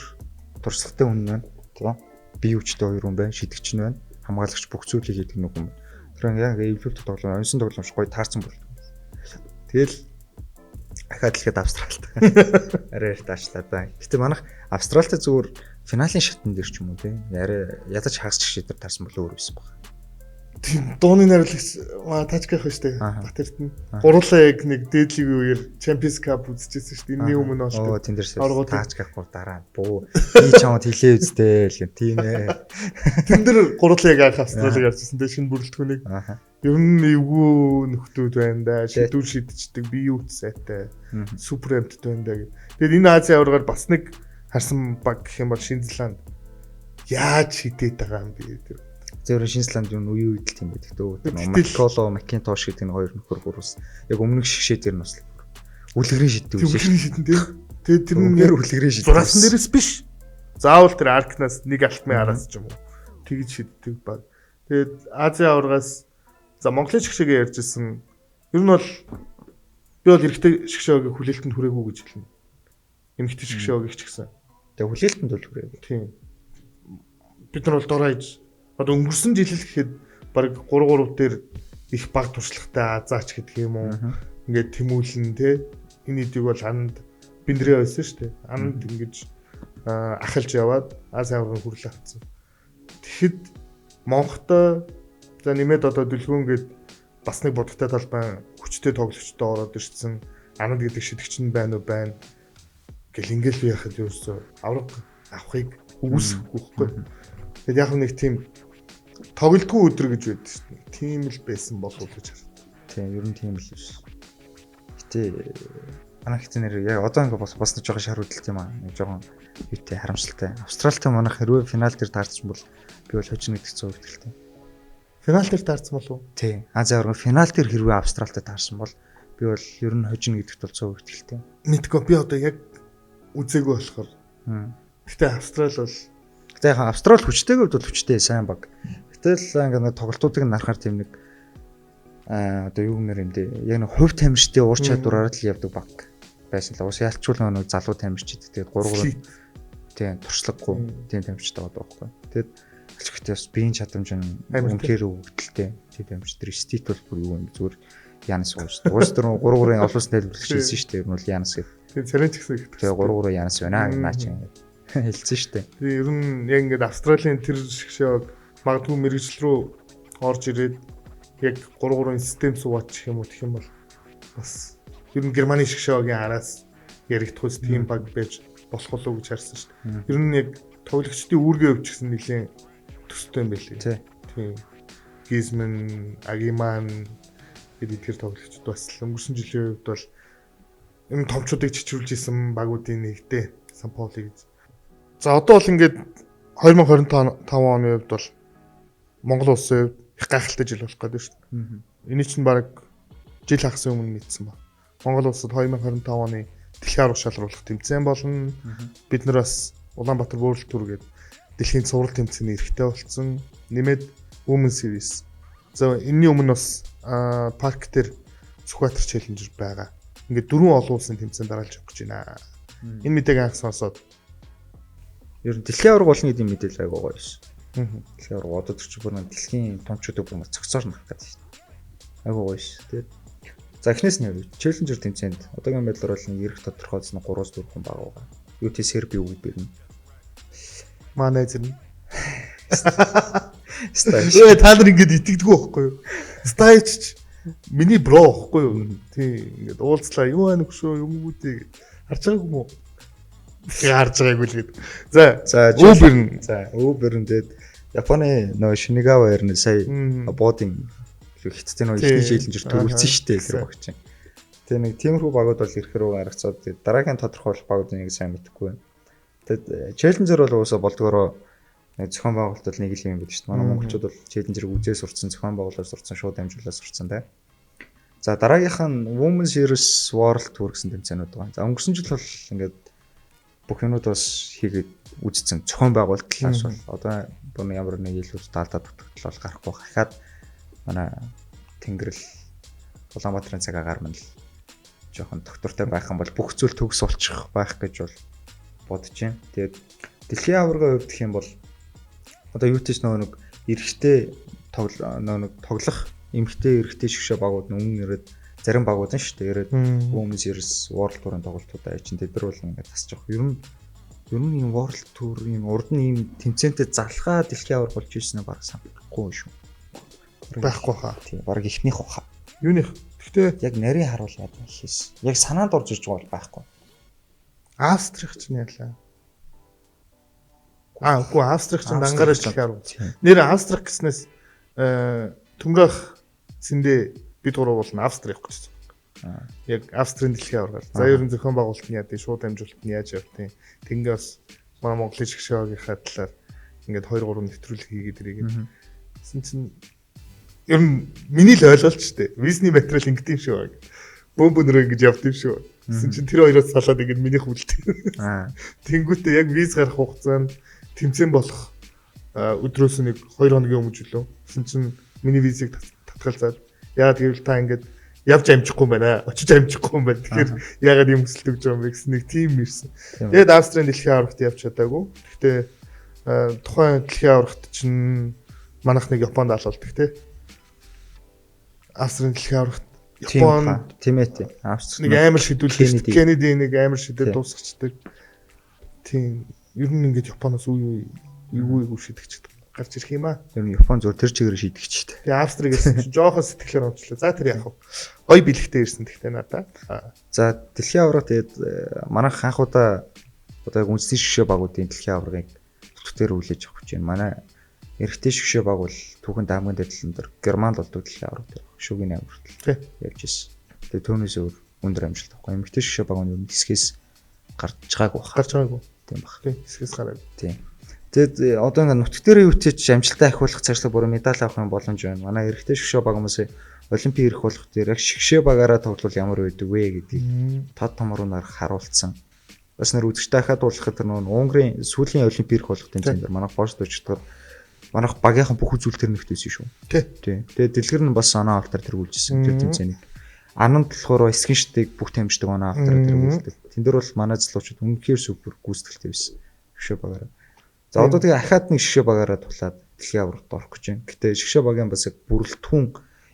туршлагатай хүн байна. Тийм. Бие хүчтэй 2 хүн байна, шидэгч нь байна. Хамгаалагч бүх зүйлийг хийдэг нэг хүн. Тэр яг эвлүүт тоглоом, онсон тоглоомш гоё таарсан бүрэлдэхүүн. Тэгэл ахаад дэлгээд Австралид. Арай таачлаа да. Гэтэ манайх Австралид зүгээр финалийн шатн дээр ч юм уу те. Арай ядаж хагасч шийдэр таарсан бол өөр байсан баг. Тийм дууны найруулагч тачках штэ. Батэрт нь гурлаа яг нэг дээдлийн үеэр Champions Cup үзчихсэн штэ. Энэний өмнө бол оо тэн дээрс Оргууд- таачгахгүй дараа буу. Би чамд хэлээ үстэй л гэх тийм ээ. тэн дээр гурлаа яг анх Австралиг харчихсан те шинэ бүрэлдэхүүнийг. Ер нь эвгүй нөхдүүд байна да. Шийдвэр шийдчихдэг, бие үтсэтэй, супер амттай байна да гэх. Тэгээд энэ Азийн аваргаар бас нэг харсан баг гэх юм бол Шинэ Зеланд яаж шийдээд байгаа юм бэ тэр. Зөвхөн Шинзланд юу үе үедэл тийм байдаг дөө. Гэтэл- Макколо, Макинтош гэдэг нэг хоёр нөхөр гурвс. Яг өмнөх шгшээ дээр нь бас үлгэрийн шийддэг Тэр үү. үлгэрийн шийдэн те. Тэгээд тэр нь Тэр үлгэрийн шийддэг. зураасан дээрээс биш. Заавал тэр Аркнаас нэг алтмын араас ч юм уу. Тэгж шийддэг баг. Тэгээд Азийн аваргаас за Монголын шгшээгээ ярьжсэн. Ер нь бол би бол эрэгтэй шгшээгийн хүлээлтэнд хүрээгүй гэж хэлнэ. Эмэгтэй шгшээгийн ч гэсэн. Тэгээ хүлээлтэнд бол хүрээ. Тийм. Бид нар бол доройж одоо өнгөрсөн жил л гэхэд баг 3 дээр их баг туршлагатай Азаач гэдэг юм уу. Ингээд тэмүүлэн те. Энэ эдийг бол анд биндрээ байсан шүү дээ. Анд ингэж ахалж яваад Азийн аврагын хүрэл авцсан. Тэгэхэд Монголд за нэмээд одоо дүлгөөнгээд бас нэг бодогтой талбай хүчтэй тоглогчтой ороод ирсэн. Анад гэдэг шидэгч нь байна уу байна. Гэл ингээл би яхад юусэн авраг авахыг үүсэхгүй байхгүй. Тэгэд яг нэг тийм тоглолтгүй өдөр гэж байдаг шүү дээ. Тийм л байсан болов уу гэж хараад. Тийм, ер нь тийм л биш. Гэтэ манай хэцэнэр яг одоо ингээ бас нэг жоохон шар хөдөлт юм аа. Нэг жоохон юутэй харамсалтай. Австралитай манайх хэрвээ финал дээр таарсан бол би бол хожно гэдэг цоо хөдөлтэй. Финал дээр таарсан болов уу? Тийм. Азийн аварга финал дээр хэрвээ Австралитай таарсан бол би бол ер нь хожно гэдэгт бол цоо хөдөлтэй. Мэдгүй би одоо яг үзээгүй болохоор. Гэтэ Австрали бол Гэтэ яг Австрали хүчтэйг хувьд бол хүчтэй сайн баг. Гэтэл ингээ тоглолтуудыг нарахаар тийм нэг одоо юу гэмээр юм дээ. Яг нэг хувь тамирчтай уур чадвараар л явдаг баг байсан л. Ус ялчгүй нэг залуу тамирч идэг. Тэгээд 3 тийм туршлагагүй тийм тамирчтай байдаг байхгүй. Тэгээд алчгт бас биеийн чадамж нь үнэхээр өвдөлтэй. Тийм тамирч тэр стит бол бүр юу юм зүгээр Янас ууш. Уус тэр 3-3-ын олон тайлбарлаж хэлсэн шүү дээ. Ер нь бол Янас гэдэг. тийм царин ч гэсэн их. Тэгээ 3-3 Янас байна наа чи хэлсэн шүү дээ. Тэгээ ер нь яг ингээд Австралийн тэр шгшөөг магадгүй мэрэгжил рүү орж ирээд яг 3-3 систем суугач юм уу гэх юм бол бас ер нь Германы шгшөөгийн араас яригдахус тийм баг байж болох болов уу гэж харсан шүү дээ. Ер нь яг тоглогчдын үүргээ өвчсөн нэлийн төстэй юм байлээ. Тийм. Гизман, Агиман гэдэг тэр тоглогчд бас өнгөрсөн жилийн үед бол энэ томчуудыг чичрүүлж исэн багуудын нэгтэй Сан-Паули гэж. За одоо бол ингээд 2025 оны үед бол Монгол улсын хувьд их гайхалтай жил болох гэдэг шүү дээ. Эний чинь баг жил хагас өмнө мэдсэн ба. Монгол улсад 2025 оны дэлхийн арга шалруулах тэмцээн болно. Бид нар бас Улаанбаатар World Tour гэдэг дэлхийн цуврал тэмцээний эрхтэй болсон. Нэмээд Women Series. За энэний өмнө бас парк дээр Сүхбаатар Challenger байгаа. Ингээд 4 олон улсын тэмцээнд дараалж явах гэж байна. Энэ мэдээг анх сонсоод ер нь дэлхийн аварга болно гэдэг мэдээлэл айгаа гоё шээ. Дэлхийн аварга одоо тэр чинь бүр дэлхийн томчуудыг бүр цогцоор нарах гэдэг шээ. Айгуу гоё ш. Тэгээд за эхнээс нь челленжер тэмцээнд одоогийн байдлаар бол нэг эрх тодорхойлсон 3-4 хүн баг байгаа. UT Серби үг бэрнэ. Манай зэрэг. Стайл. Та нар ингэж итгэдэггүй байхгүй юу? Стайч миний бро байхгүй юу? Тий, ингэж уулзлаа. Юу байна хөшөө юм үүдээ харж байгаагүй юм уу? Харж байгаагүй л гээд. За, Uber. За, Uber-н тэгээд Японы нөгөө Шинигава ярина сая буудын хятадын нөгөө ихний челленжер төрүүлсэн шүү дээ тэр багч. Тэгээ нэг тиймэрхүү багууд бол ирэхээр рүү гаргацаад тэгээд дараагийн тодорхойлох багуудыг нэг сайн мэдэхгүй байна. Тэгээд челленжер бол уусаа болдгороо нэг зохион байгуулалт нэг л юм байдаг шүү дээ. Манай монголчууд бол челленжерийг үзээ сурцсан, зохион байгуулалт сурцсан, шууд амжуулаад сурцсан тий. За дараагийнх нь Women's Series World Tour гэсэн тэмцээнүүд байгаа. За өнгөрсөн жил бол ингээд бүх юмуд бас хийгээд үзсэн зохион байгуулалт талаас бол одоо бүр ямар нэг илүү даалдаа дутагдал бол гарахгүй хахад манай Тэнгэрэл Улаанбаатарын цаг агаар мань л жоохон доктортой байх юм бол бүх зүйл төгс болчих байх гэж бол бодож байна. Тэгээд дэлхийн аварга хувьд гэх юм бол одоо юутэйч нэг эрэгтэй тоглох эмэгтэй эрэгтэй шгшээ багууд өмнө ирээд зарим багууд нь шүү дээ ирээд Women's Series World Tour-ын тоглолтуудаа чинь тэд нар бол ингээд тасчих. Ер нь юм World Tour-ын урд нь юм тэмцээнтэй залхаа дэлхийн аварга болж ирсэн нь баг санахгүй шүү. Байхгүй хаа. Тийм баг ихнийх баха. Юуних. Гэхдээ яг нарийн харуул яа хийс. Яг санаанд орж иж байгаа бол байхгүй. Австрих ч нэлээ. Үгүй Австрих ч дангаараа дэлхийн аварга. Нэр Австрих гэснээс төмрөх зэндээ бид гурав бол Австрих гэж байна. Яг Австрийн дэлхийн аварга. За ерөн зохион байгуулалт нь яа тий шууд амжилт нь яаж явтыг. Тэнгээс бас манай Монголын шгшээгийн талаар ингээд 2-3 нэвтрүүлэг хийгээд ирээгээд. Гэсэн чинь ер нь миний л ойлголт ч тий. Визний материал ингэдэм юм шүү. Бөмбөнөрөө ингэж явдсан юм шүү. Гэсэн чинь тэр хоёроос салаад ингэж минийх үлдээ. Тэнгүүтээ яг виз гарах хугацаанд тэмцээн болох өдрөөс нэг 2 хоногийн өмнө жилөө. Гэсэн чинь миний визийг татгалзаад яагаад гэвэл та ингэж явж амжихгүй юм байна. Очиж амжихгүй юм байна. Тэгэхээр яагаад юм хүсэлт өгч байгаа юм бэ гэсэн нэг тийм ирсэн. Тэгээд Австрийн дэлхийн аваргад явж чадаагүй. Гэхдээ тухайн дэлхийн аваргад чинь манайх нэг Японд алуулдаг тий. Австрийн дэлхийн аваргад Японд тийм ээ. Австрийн нэг амар шидүүлдэг. Кеннеди нэг амар шидэл дуусгачдаг. Тийм. Ер нь ингэж Японоос үе шидэгчдэг. Гарч ирэх юм аа. Ер нь Япон зур тэр чигээр шидэгчтэй. Тэгээ Австригээс жоохон сэтгэлээр онцлоо. За тэр яах вэ? Гой бэлэгтэй ирсэн тэгтээ надаа. За дэлхийн аварга тэгээд манайх анхудаа одоо яг үндэсний шгшээ багуудын дэлхийн аваргыг бүтэгээр хүлээж авах гэж байна. Манай эрэгтэй шгшээ баг бол түүхэн даамгын дэдлэн дээр Германд болдог дэлхийн аварга дээр шүүгийн амир хүртэл явж ирсэн. Тэгээд түүнээс өөр өндөр амжилт авахгүй. Эмэгтэй шгшээ баг нь ер нь хэсгээс гарч байгаагүй бах. Гарч байгаагүй. Тийм бах. Тийм хэсгээс гараагүй. Тийм. Тэгэд одоо ингээд нутг дээрээ үтэж амжилтаа ахиулах цаашлаа бүр медаль авах юм боломж байна. Манай эрэгтэй шгшээ баг хүмүүсээ олимпийн ирэх болох дээр яг шгшээ багаараа тоглол ямар байдаг вэ гэдгийг тод томрунаар харуулсан. Бас нэр үзэгчтэй хахад уулзахад тэр нөгөө Унгарын сүүлийн олимпийн ирэх болох тэмцээн дээр манайх пост өчтөр манайх багийнхан бүх үзүүл төр нэгтээсэн шүү. Тийм. Тэгээд дэлгэр нь бас оноо автар тэргүүлжсэн тэр тэмцээнийг. Ананд болохоор скриншотыг бүх тамждаг оноо автар тэргүүлдэг. Тэн дээр бол манай залуучууд үнэхээр супер гүйцэтгэлтэй байсан. Шгшээ багаараа. За одоо тэгээ ахаад нэг шгшээ багаараа тулаад дэлхийн аваргад орох гэж байна. Гэтэ шгшээ багийн бас яг бүрэлдэхүүн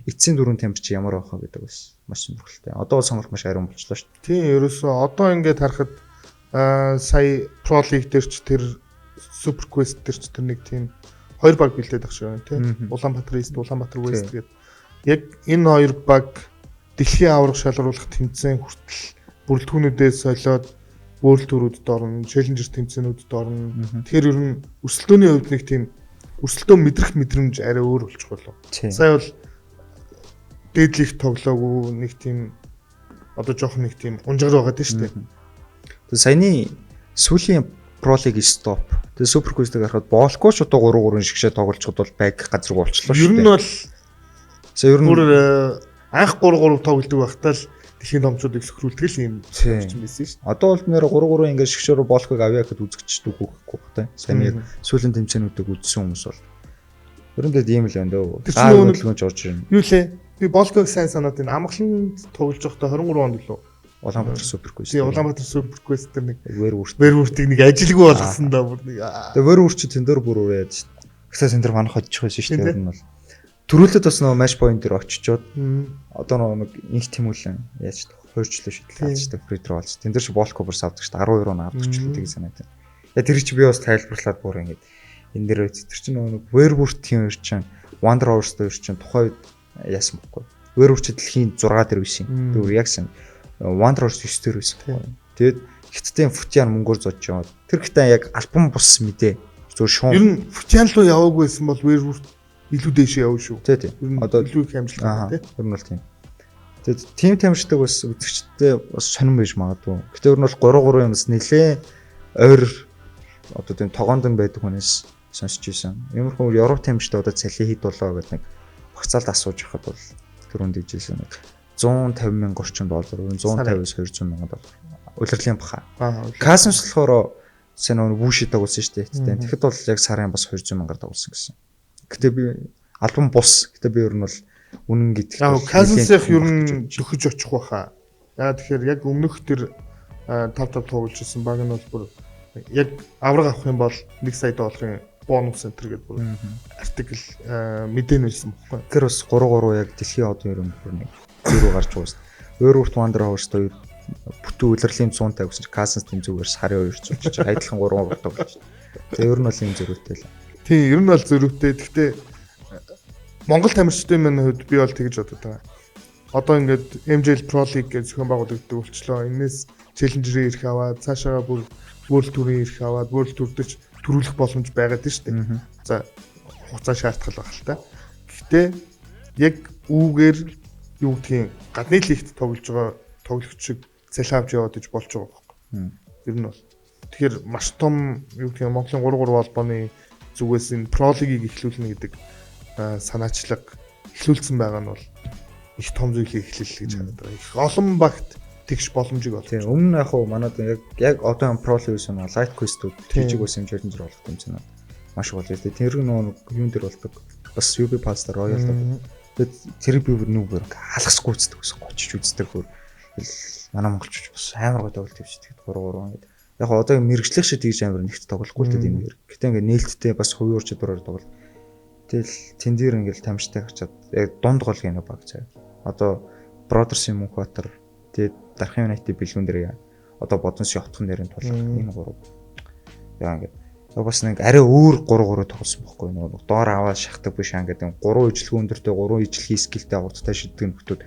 эцсийн дөрөв тамирч ямар байх вэ гэдэг бас маш сонирхолтой. Одоо бол сонголт маш ариун болчихлоо шүү дээ. Тийм ерөөсөө одоо ингээд харахад сая Pro League дээр ч тэр Super Quest дээр ч тэр нэг тийм хоёр баг бэлдээд байх шиг байна тийм. Улаанбаатар East, Улаанбаатар West гэдэг. Яг энэ хоёр баг дэлхийн аварга шалгаруулах тэмцээн хүртэл бүрэлдэхүүнүүдээс солиод World Tour-уудад орно, Challenger тэмцээнүүдэд орно. Тэгэхээр ер нь өрсөлдөөний хувьд нэг тийм өрсөлдөө мэдрэх мэдрэмж арай өөр болчих болов. Сая бол дээдлих тоглоогүй нэг тийм одоо жоохон нэг тийм унжгаар байгаа тийм шүү дээ. Тэгээ саяны сүүлийн Pro League стоп. Тэгээ Super Quest-ийг харахад боолгүй ч одоо 3-3 шгшээ тоглолцоход бол баг газаргүй болчихлоо шүү дээ. Ер нь бол сая ер нь бүр анх 3-3 тоглолдог байхдаа л дэлхийн номчуудыг сөхрүүлдэг л юм юм байсан шүү дээ. Одоо бол нэр 3-3 ингээд шгшээ рүү боолхыг авъя гэхэд үзэгчдэг хөөхгүй байна. Саяны яг сүүлийн тэмцээнүүдийг үзсэн хүмүүс бол ер нь ийм л байна дөө. Төлөвлөгөөж орж ирнэ. Юу лээ? Би боолхыг сайн санаад энэ амгаланд тоглож байхдаа 23 онд лөө Улаанбаатар Super Quest. Тийм Улаанбаатар Super Quest дээр нэг вэр үртийг нэг ажилгүй болгосон да бүр нэг. Тэгээ вэр үрч тэн дээр бүр үрээд. Гэсээ тэн дээр манах hodчих байсан шүү дээ. Энэ бол Төрүүлээд бас нөгөө match point дээр очичоод одоо нэг инх тэмүүлэн яаж хуурчлаа шийдлээ фри throw болж. Тэн дээр чи бол cover авдаг шүү дээ. 12 руу авдаг ч л тийг санаад байна. Тэгээ тэр чи би бас тайлбарлаад бүр ингэж энэ дээр тэр чинь нөгөө Werewolf-ийн хоёр чинь Wonder Horse-тэй хоёр чинь тухайд яасан бэхгүй. Werewolf чи дэлхийн 6 дээр байсан. Тэгвэр яг сан Wonder Horse 9 дээр байсан бэхгүй. Тэгээд хиттээ Футян мөнгөөр зодж яваад тэр хитэн яг альбом бус мэдээ. Зөв шуун. Ер нь Футян руу яваагүй байсан бол Werewolf илүү дээшээ явна шүү. Тий. Одоо илүү их амжилттай тий. Ер нь бол тийм. Тэгээд тим тамирчдаг бас үзэгчтэй бас сонирн байж магадгүй. Гэтэ ер нь бол 3 юмс нэлээ ойр одоо тийм тогоондон байдаг хүнээс сонсч ийсэн. Иймэрхүү Европ тамирчтай одоо цалин хэд болоо гэдэг нэг багцаалд асууж байхад бол түрүүнд дижсэн нэг 150 мянга орчим доллар, 150-аас 200 мянган доллар. Улирлын баха. Касмс болохоор сайн нэг вүүши дагуулсан шүү дээ. Тэгэхэд бол яг сарын бас 200 мянгаар дагуулсан гэсэн. Гэтэ би альбом бус. Гэтэ би ер нь бол үнэн гэдэг. Касмсих ер нь төхөж очих байхаа. Яа тэгэхээр яг өмнөх тэр 5 тоглож ирсэн баг нь бол бүр яг авраг авах юм бол 1 сая долларын бонус центр гэдэг бүр артикл мэдэн байсан баггүй. Тэр бас 3 яг дэлхийн одоо ер нь бүр нэг зөрүү гарч байгаа шүү дээ. Werewolf Wonder Horse-той бүтэн улирлын 150 гэсэн чинь Касмс тэм зүгээр сарын 200 ч айдлан 3 болдог болж. Тэгээ ер нь бол юм зөрүүтэй л. Тийм, ер нь бол зөрүүтэй. Гэхдээ Монгол тамирчдын минь хувьд би бол тэгж бодод байгаа. Одоо ингээд MJL Pro League гэж зохион байгуулагддаг болчлоо. Энээс челленжерээ ирэх аваад цаашаа бүр World Tour-ийн ирэх аваад World Tour дээр төрүүлэх боломж байгаад шүү дээ. За хугацаа шаардах байх л та. Гэхдээ яг үүгээр юу гэдгийг гадны лигт тоглож байгаа тоглогч шиг цалин авч яваад иж болж байгаа байхгүй. Ер нь бол. Тэгэхээр маш том юу гэдгийг Монголын 3-3 холбооны зүгээс энэ Pro League-ийг эхлүүлнэ гэдэг санаачлаг эхлүүлсэн байгаа нь бол их том зүйлийг эхлэл гэж хараад байгаа. Их олон багт тэгш боломжийг олж. Тийм өмнө яг хуу манад яг одоо Pro League-ийн Light Quest-үүд тийжиг бас хэмжээнд зэр болох юм чинь маш их болж байна. Тэр нөгөө юун дээр болдог. Бас UB Pass-аар Royal тэгээд тэр би нүгээр алгасгүй үздэг гэсэн 30 үздэг хөр. Манай монголчууд бас амар гой тоглолт хийвчдэг 3-3 гэдэг. Яг одоо мэрэгчлэх шиг тэгж амар нэгт тоглохгүй л дээ энэ. Гэтэ ингээ нээлттэй бас хувийн ур чадвараар тоглол. Тэгэл тэн дээр ингээл тамирчтай гарчаад яг дунд гол гэнэ баг цаа. Одоо Brothers-ийн Мөнхбаатар тэгээд Дархан United бэлгүүн дээр одоо Бодонсын хотхон нэрийн тулах энэ 3. Яа ингээд бас нэг арай өөр 3-3 тоглосон байхгүй нөгөө доор аваад шахдаг биш ингээд 3 ижлэг өндөртэй 3 ижлэх скиллтэй урдтай шиддэг нөхдүүд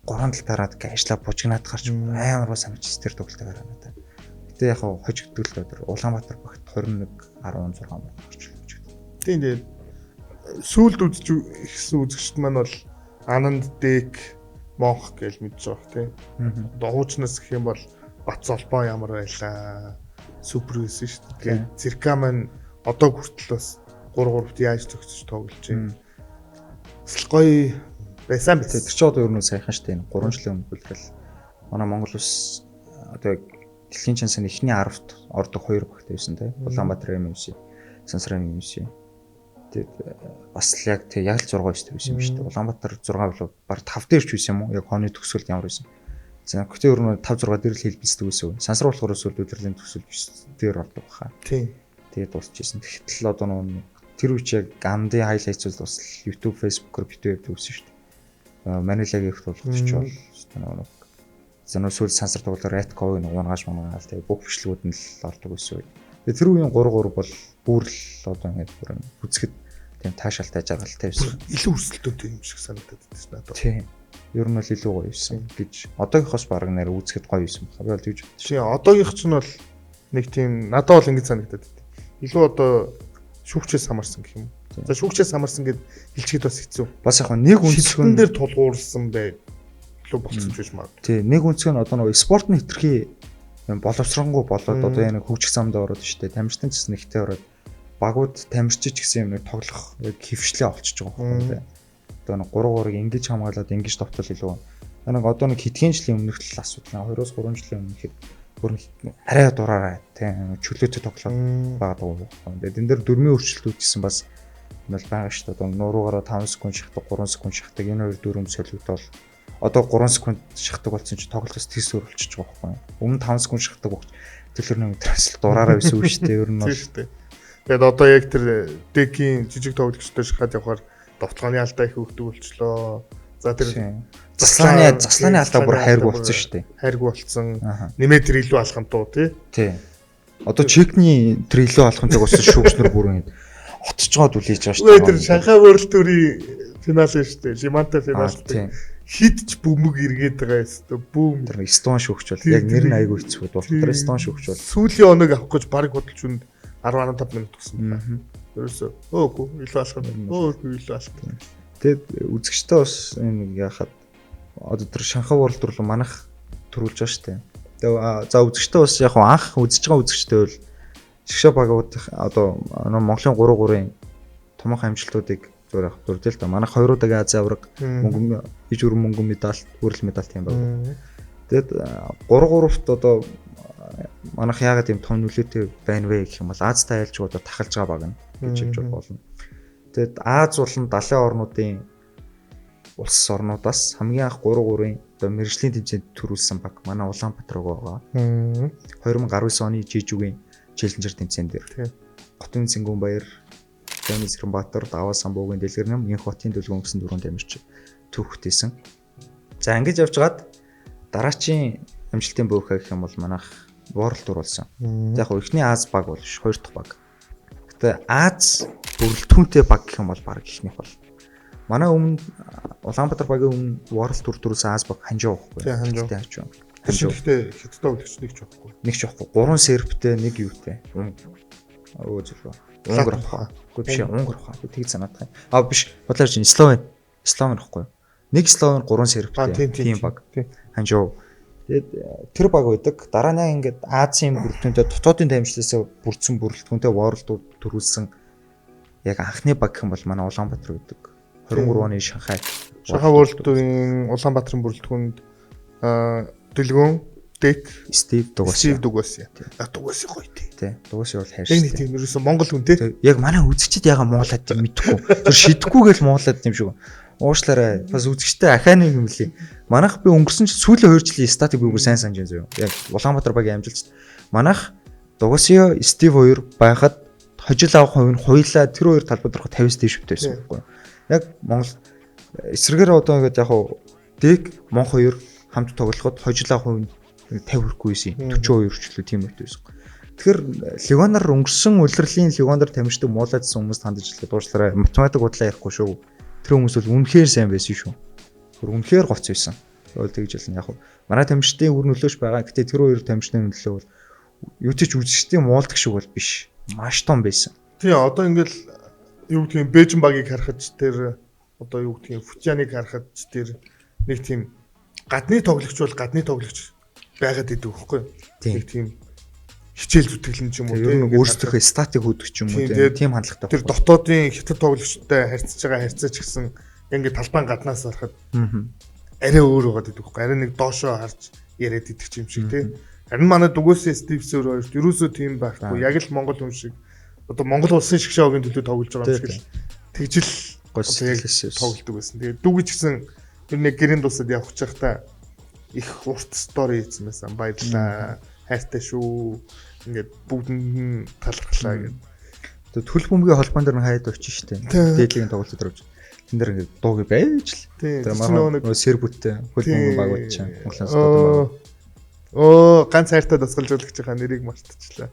3 тал тараад ажлаа бужигнаад гарч амар бас амжилт тэр тоглолтоо гараа надаа. Гэтэ яг хожигддаг л өдөр Улаанбаатар багт 21-16 орчлоо. Тийм дээ. Сүүлд ихсэн үзэгчд маань бол Ананд Дэк Монх гэж мэдж байгаа тийм. Дохуучнаас гэх юм бол Бат Золбоо ямар байлаа. Супер байсан шүү дээ. Цирка маань одоо хүртэл бас 3-3-т яаж зөгсөж тоглож байна. Бас гоё байсан биз. Тэр чи одоо ер нь сайхан шүү дээ. 3 жилийн өмнө үлдэл манай Монгол ус одоо дэлхийн чемпионсын эхний 10-т ордог 2 багт байсан тийм. Улаанбаатар MMC, Сансар MMC. Тэгээд бас яг тэг яг л 6 өстэй байсан юм шүү дээ. Улаанбаатар 6 болоо баг 5 дээрч байсан юм уу? Яг хооны төгсгөлд ямар байсан? За гэхдээ өөр нь 5-6 дээр л хэлбэлцдэг байсан. Сансар болохоор эсвэл удирлын төсөл дээр ордог баха. Тийм. Тэгээд дуусчихсан. Тэгэхдээ одоо нөгөө тэр үуч яг Ганди хайлайтс бол бас YouTube, Facebook-оор битүү явдаг байсан шүү дээ. Манилагийн их тулгч бол нөгөө зэнөө сүүл сансар тоглолоор Ратко нэг унгаж мангал тэгээд бүх бичлэгүүд нь л ордог байсан. Тэгээд тэр үеийн 3-3 бол бүр л одоо ингэж бүр үзэхэд тийм таашаалтай жаргалтай байсан. Илүү өрсөлдөөтэй юм шиг санагдаад байсан надад. Тийм. Ер нь бол илүү гоё байсан гэж одоогийнхоос бараг нэр үзэхэд гоё байсан байна. Би бол тэгж бодчих. Тийм одоогийнх ч нь бол нэг тийм надад бол ингэж санагдаад байна. Илүү одоо шүүгчээс хамаарсан гэх юм. За шүүгчээс хамаарсан гэд хэлчихэд бас хэцүү. Бас яг нэг үнцгэн дээр тулгуурсан бай. Илүү болцсон ч биш магадгүй. Тийм нэг үнцгэн одоо нөгөө спортын хэтэрхий боловсронгуй болоод одоо яг хөгжих замд ороод штэ тамирчдын ч нэгтэй ороод багууд тамирчиж гэсэн юм нэг тоглох хөвшлээ олчиж байгаа юм байна. Одоо нэг 3-3-ыг ингэж хамгаалаад ингэж товтол илүү. Нэг одоо нэг хэдхэн жилийн өмнөх л асуудал 2-3 жилийн өмнөх бүр арай дураараа тийм чөлөөтэй тоглоод байгаа юм. Тэгээд энэ дэр дөрмийн өөрчлөлт үүссэн бас мэл байгаа шүү дээ. Одоо нуруугаараа 5 секунд шахдаг, 3 секунд шахдаг. Энэ хоёр дөрөв солигдвол одоо 3 секунд шахдаг болсон чи тоглолтоос тийс өөрчлөж байгаа байхгүй. Өмнө 5 секунд шахдаг багч төлөрний өдрөөс л дураараа байсан үү шүү дээ. Ер нь бол тэгээд одоо яг тэр дегийн жижиг тоглогчтой шахаад явахаар Довтгооны алдаа их өгдөг болчлоо. За тэр заслааны алдаа бүр хайргүй болсон шүү дээ. Хайргүй болсон. Нэмээд тэр илүү алхамтуу тий. Одоо чекний тэр илүү алхамтайг болсон шүүгчнэр бүрэн отож гоод үлээж байгаа шүү дээ. Тэр Шанхай World Tour-ийн финал шүү дээ. Лиманта финал. Хидч бөмбөг эргээд байгаа ёстой. Бүүм тэр Эстон шүүгч бол яг нэр нь айгүй хэцүү бол тэр Эстон шүүгч бол сүүлийн оног авах гэж баг бодолч үнд 10-15 минут төгсөн. Ерөөсөө өөгүй илүү алхах. Тэгээд үзэгчтэй бас энэ яхад одоо тэр Шанхай World Tour руу манах төрүүлж байгаа шүү дээ. Тэгээд за үзэгчтэй бас яг анх үзэж байгаа үзэгчтэй бол Шгшаа багууд одоо Монголын 3-3-ын томоохон амжилтуудыг зөөр авдурдээ л да. Манайх 2 удаагийн Азийн авраг мөнгөн иж өрн мөнгөн медаль, хүрэл медаль тийм байна. Тэгэд 3-3-т одоо манайх яагаад юм том нөлөөтэй байна вэ гэх юм бол Азтай айлж одоо тахалж байгаа баг нь гэж хэлж болно. Тэгэд Аз болон далайн орнуудын улс орнуудаас хамгийн анх 3-3-ын одоо мэргэжлийн тэмцээнд төрүүлсэн баг манай Улаанбаатар байгаа. 2019 оны Жижүүгийн Челленжер тэмцээн дээр Хотын Цэнгүүн баяр Тэмис Сэрэнбаатар, Даваа Самбуугийн дэлгэрнэм инх хотын дүлгэн өнгөсөн 4 тамирч түүхтэйсэн. За ингэж явжгаад дараачийн амжилтын бөөхэй гэх юм бол манайх World Tour болсон. За яг ихний Аз баг бол ш 2 дахь баг. Гэтэ Аз бүрэлдэхүүнтэй баг гэх юм бол баг ихнийх бол. Манай өмнө Улаанбаатар багийн өмнө World Tour төрүүлсэн Аз баг ханжаа байхгүй. Ханжаа ханжаа. Хятадтай үлэгч нэг ч байхгүй. Нэг ч байхгүй. 3 сервтэй, нэг юутэй. Өө зөвлөө. Унгар авах. Гэхдээ биш Унгар авах. Тэг санаад байгаа. Аа биш. Бодлоор чинь Словен ихгүй. Нэг Словен 3 сервтэй. Тийм баг. Ханжаа. Тэгээд тэр баг байдаг. Дараа нь ингээд Азийн бүрэлдэхүүнтэй дотоодын тамирчлалаас бүрдсэн бүрэлдэхүүнтэй World Tour төрүүлсэн яг анхны баг гэх юм бол манай Улаанбаатар гэдэг. 23 оны Шанхай World Tour-ийн Улаанбаатарын бүрэлдэхүүнд Дэлгүүн Дэк Стив Дугас яа. Дугас гоё тий. Дугас бол хайртай. Нэг тийм ерөөсөн Монгол хүн тий. Яг манай үзэгчид яга муулаад юм мэдэхгүй. Тэр шидэхгүйгээл муулаад юм шиг. Уушлаарай. Бас үзэгчтэй ахааны юм лээ. Манайх би өнгөрсөн сүүлийн 2 жилийн статик би бүр сайн санаж байна зөө. Яг Улаанбаатар багийн амжилт. Манайх Дугасио Стив хоёр байхад хожил авах хувь нь хуйлаа тэр хоёр талбад руу 50-с дээш өвтэйсэн байхгүй. Яг Монгол эсрэгээр одоо ингээд яг Дэг Мон хоёр хамт тоглоход хожил авах хувь нь 50 хүрэхгүй байсан. 42 ч тийм байт байсан. Тэгэхээр легоноор өнгөрсөн улирлын легоноор тамирчдаг муулаадсан хүмүүс хандаж илгээ дуушлаарай. Математик бодлоо ярихгүй шүү. Тэр хүмүүс бол үнэхээр сайн байсан шүү. Тэр үнэхээр гоц байсан. Тэгвэл тэгж ялна яг. Манай тамирчдын үр нөлөөч байгаа. Гэтэ тэр хоёр тамирчдын нөлөө бол юу ч үзэгчдийн муулдаг шиг бол биш. Маш том байсан. Тий, одоо ингээл юу гэх юм Бээжин багийг харахад тэр одоо юу гэх юм Футяныг харахад тэр нэг тийм гадны тоглогч бол гадны тоглогч байгаад идэв хөхгүй. Нэг тийм хичээл зүтгэлэн ч юм уу тийм өөрсдийнхөө статик хөдөх ч юм уу тийм хандлагатай. Тэр дотоодын хятад тоглогчтой харьцаж байгаа харьцаач гэсэн ингээд талбайн гаднаас харахад арай өөр байгаад идэв хөхгүй. Арай нэг доошоо харж яриад идэх юм шиг тийм. Харин манай Дугуйс Стивсээр хоёрт ерөөсөө тийм байхгүй. Яг л Монгол хүн шиг одоо Монгол улсын шгшаагийн төлөө тоглож байгаа юм шиг л тэгжил тоглолдог байсан. Тэгээд дүү гэж гисэн тэр нэг гэрийн дусад явах гэж та их урт стори хийсэн байсан. Баярлалаа. Хайртай шүү. Ингээд бүгдэнд талархлаа гэдэг. Тэгээд төлөв бөмбөгийн холбоон дээр хаяад очиж штэ. Дээдлийн тоглолт дээр очиж. Тэн дээр ингээд дууг байж л. Тэгээд манай сербүттэй хөлбөмбөгийн багууд чинь Монголын стадиум. Ганц хайртай дасгалжуулагч байгаа нэрийг мартчихлаа.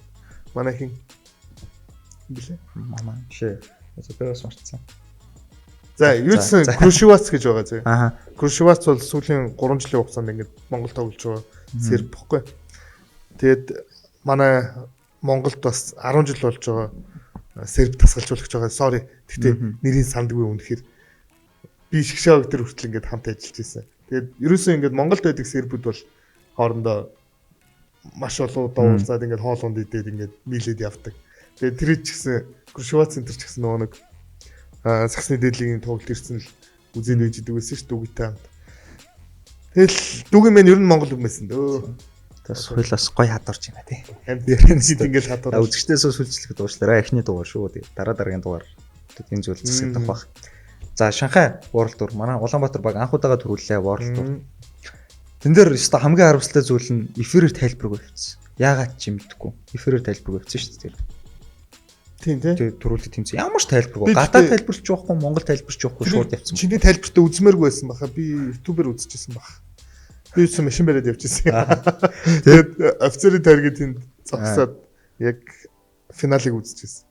Манай хин билээ. Мама шээ. Зөвхөн марцсан. За, юусэн Крушевац гэж байгаа зөө. Крушевац бол сүүлийн 3 жилийн хугацаанд ингээд Монгол тоглож байгаа серб бохгүй. Тэгэд манай Монголд бас 10 жил болж байгаа серб дасгалжуулагч байгаа. Sorry. Гэхдээ нэрийг сандгүй үнэхээр би шгшааг дээр хүртэл ингээд хамт ажиллаж байсан. Тэгээд ерөөсөө ингээд Монголд байдаг сербүүд бол хоорондоо маш олон удаа уулзаад ингээд хоолунд идээд ингээд нийлээд явдаг. Тэгээд тэр ч гэсэн Крушевац центр ч гэсэн нэг сагсны дээдлийн тоглолт ирсэн л үзэн үйж идэг байсан шүү дүүгийтэй хамт. Тэгэл дүүгийн мэн ер нь Монгол хүн байсан дөө. Тэс хойлоос гоё хадварч байна тий. Хамт яринсид ингээд хадвар. Үзэгчдээс сүлжлэхэд уушлаараа эхний дугаар шүү. Дараагийн дугаар энэ зүйл засагдах баг. За Шанхай World Tour манай Улаанбаатар баг анх удаага төрүүллээ World Tour. Тэн дээр өстой хамгийн харамсалтай зүйл нь эфирээр тайлбаргүй явчихсан. Яагаад ч юм мэдэхгүй. Эфирээр тайлбаргүй явчихсан шүү дээ. Тийм тий. Тэгээ төрүүлдэг тэмцээн. Ямар ч тайлбаргүй. Гадаад тайлбарч явахгүй, Монгол тайлбарч явахгүй шууд явцсан. Чиний тайлбартаа үзмээргүй байсан баха. Би ютубер үзчихсэн баха. Би ч машин бариад явчихсан. Тэгээд офицерын тойргийн тэнд зогсоод яг финалыг үзчихсэн.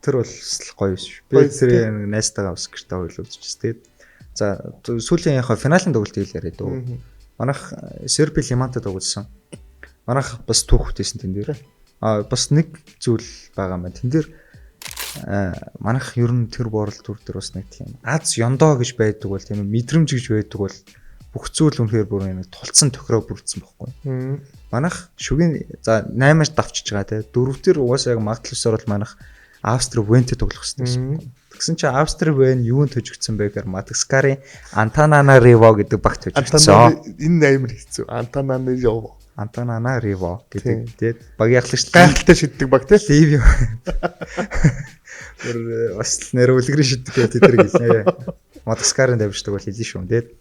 Тэр бол гоё шүү. Би тэр найстайгаа ус гэртээ хоёул үзчихсэн. Тэгээд за сүүлийн яхаа финалийн тоглолтыг яриад дөө. Манайх Серби Лимантад тоглосон. Манайх бас түүхтэйсэн тэн дээр. Бас нэг зүйл байгаа маа. Тэн дээр манайх ер нь тэр борол төр дээр бас нэг тийм аз ёндоо гэж байдаг бол тийм мэдрэмж гэж байдаг бол бүх зүйл үнэхээр бүр нэг тулцсан тохироо бүрдсэн байхгүй. Манайх шүгийн за 8-аар давчиж байгаа те. 4-төр угаасаа яг магадлалсаар бол манайх Австри Вентэй тоглох хэрэгтэй байсан. Тэгсэн чинь Австри Вен юунд төжигдсөн бэ гэхээр Мадагаскарын Антананариво гэдэг багт төжигдсөн. Энэ амар хэцүү. Антананариво гэдэг тэгээд багийн ахлагч гайхалтай шиддэг баг те. Ливи. Бас нэр үлгэрийн шиддэг гэдэг тэр гэлээ. Мадагаскарын давждаг бол хэлсэн шүү. Тэгээд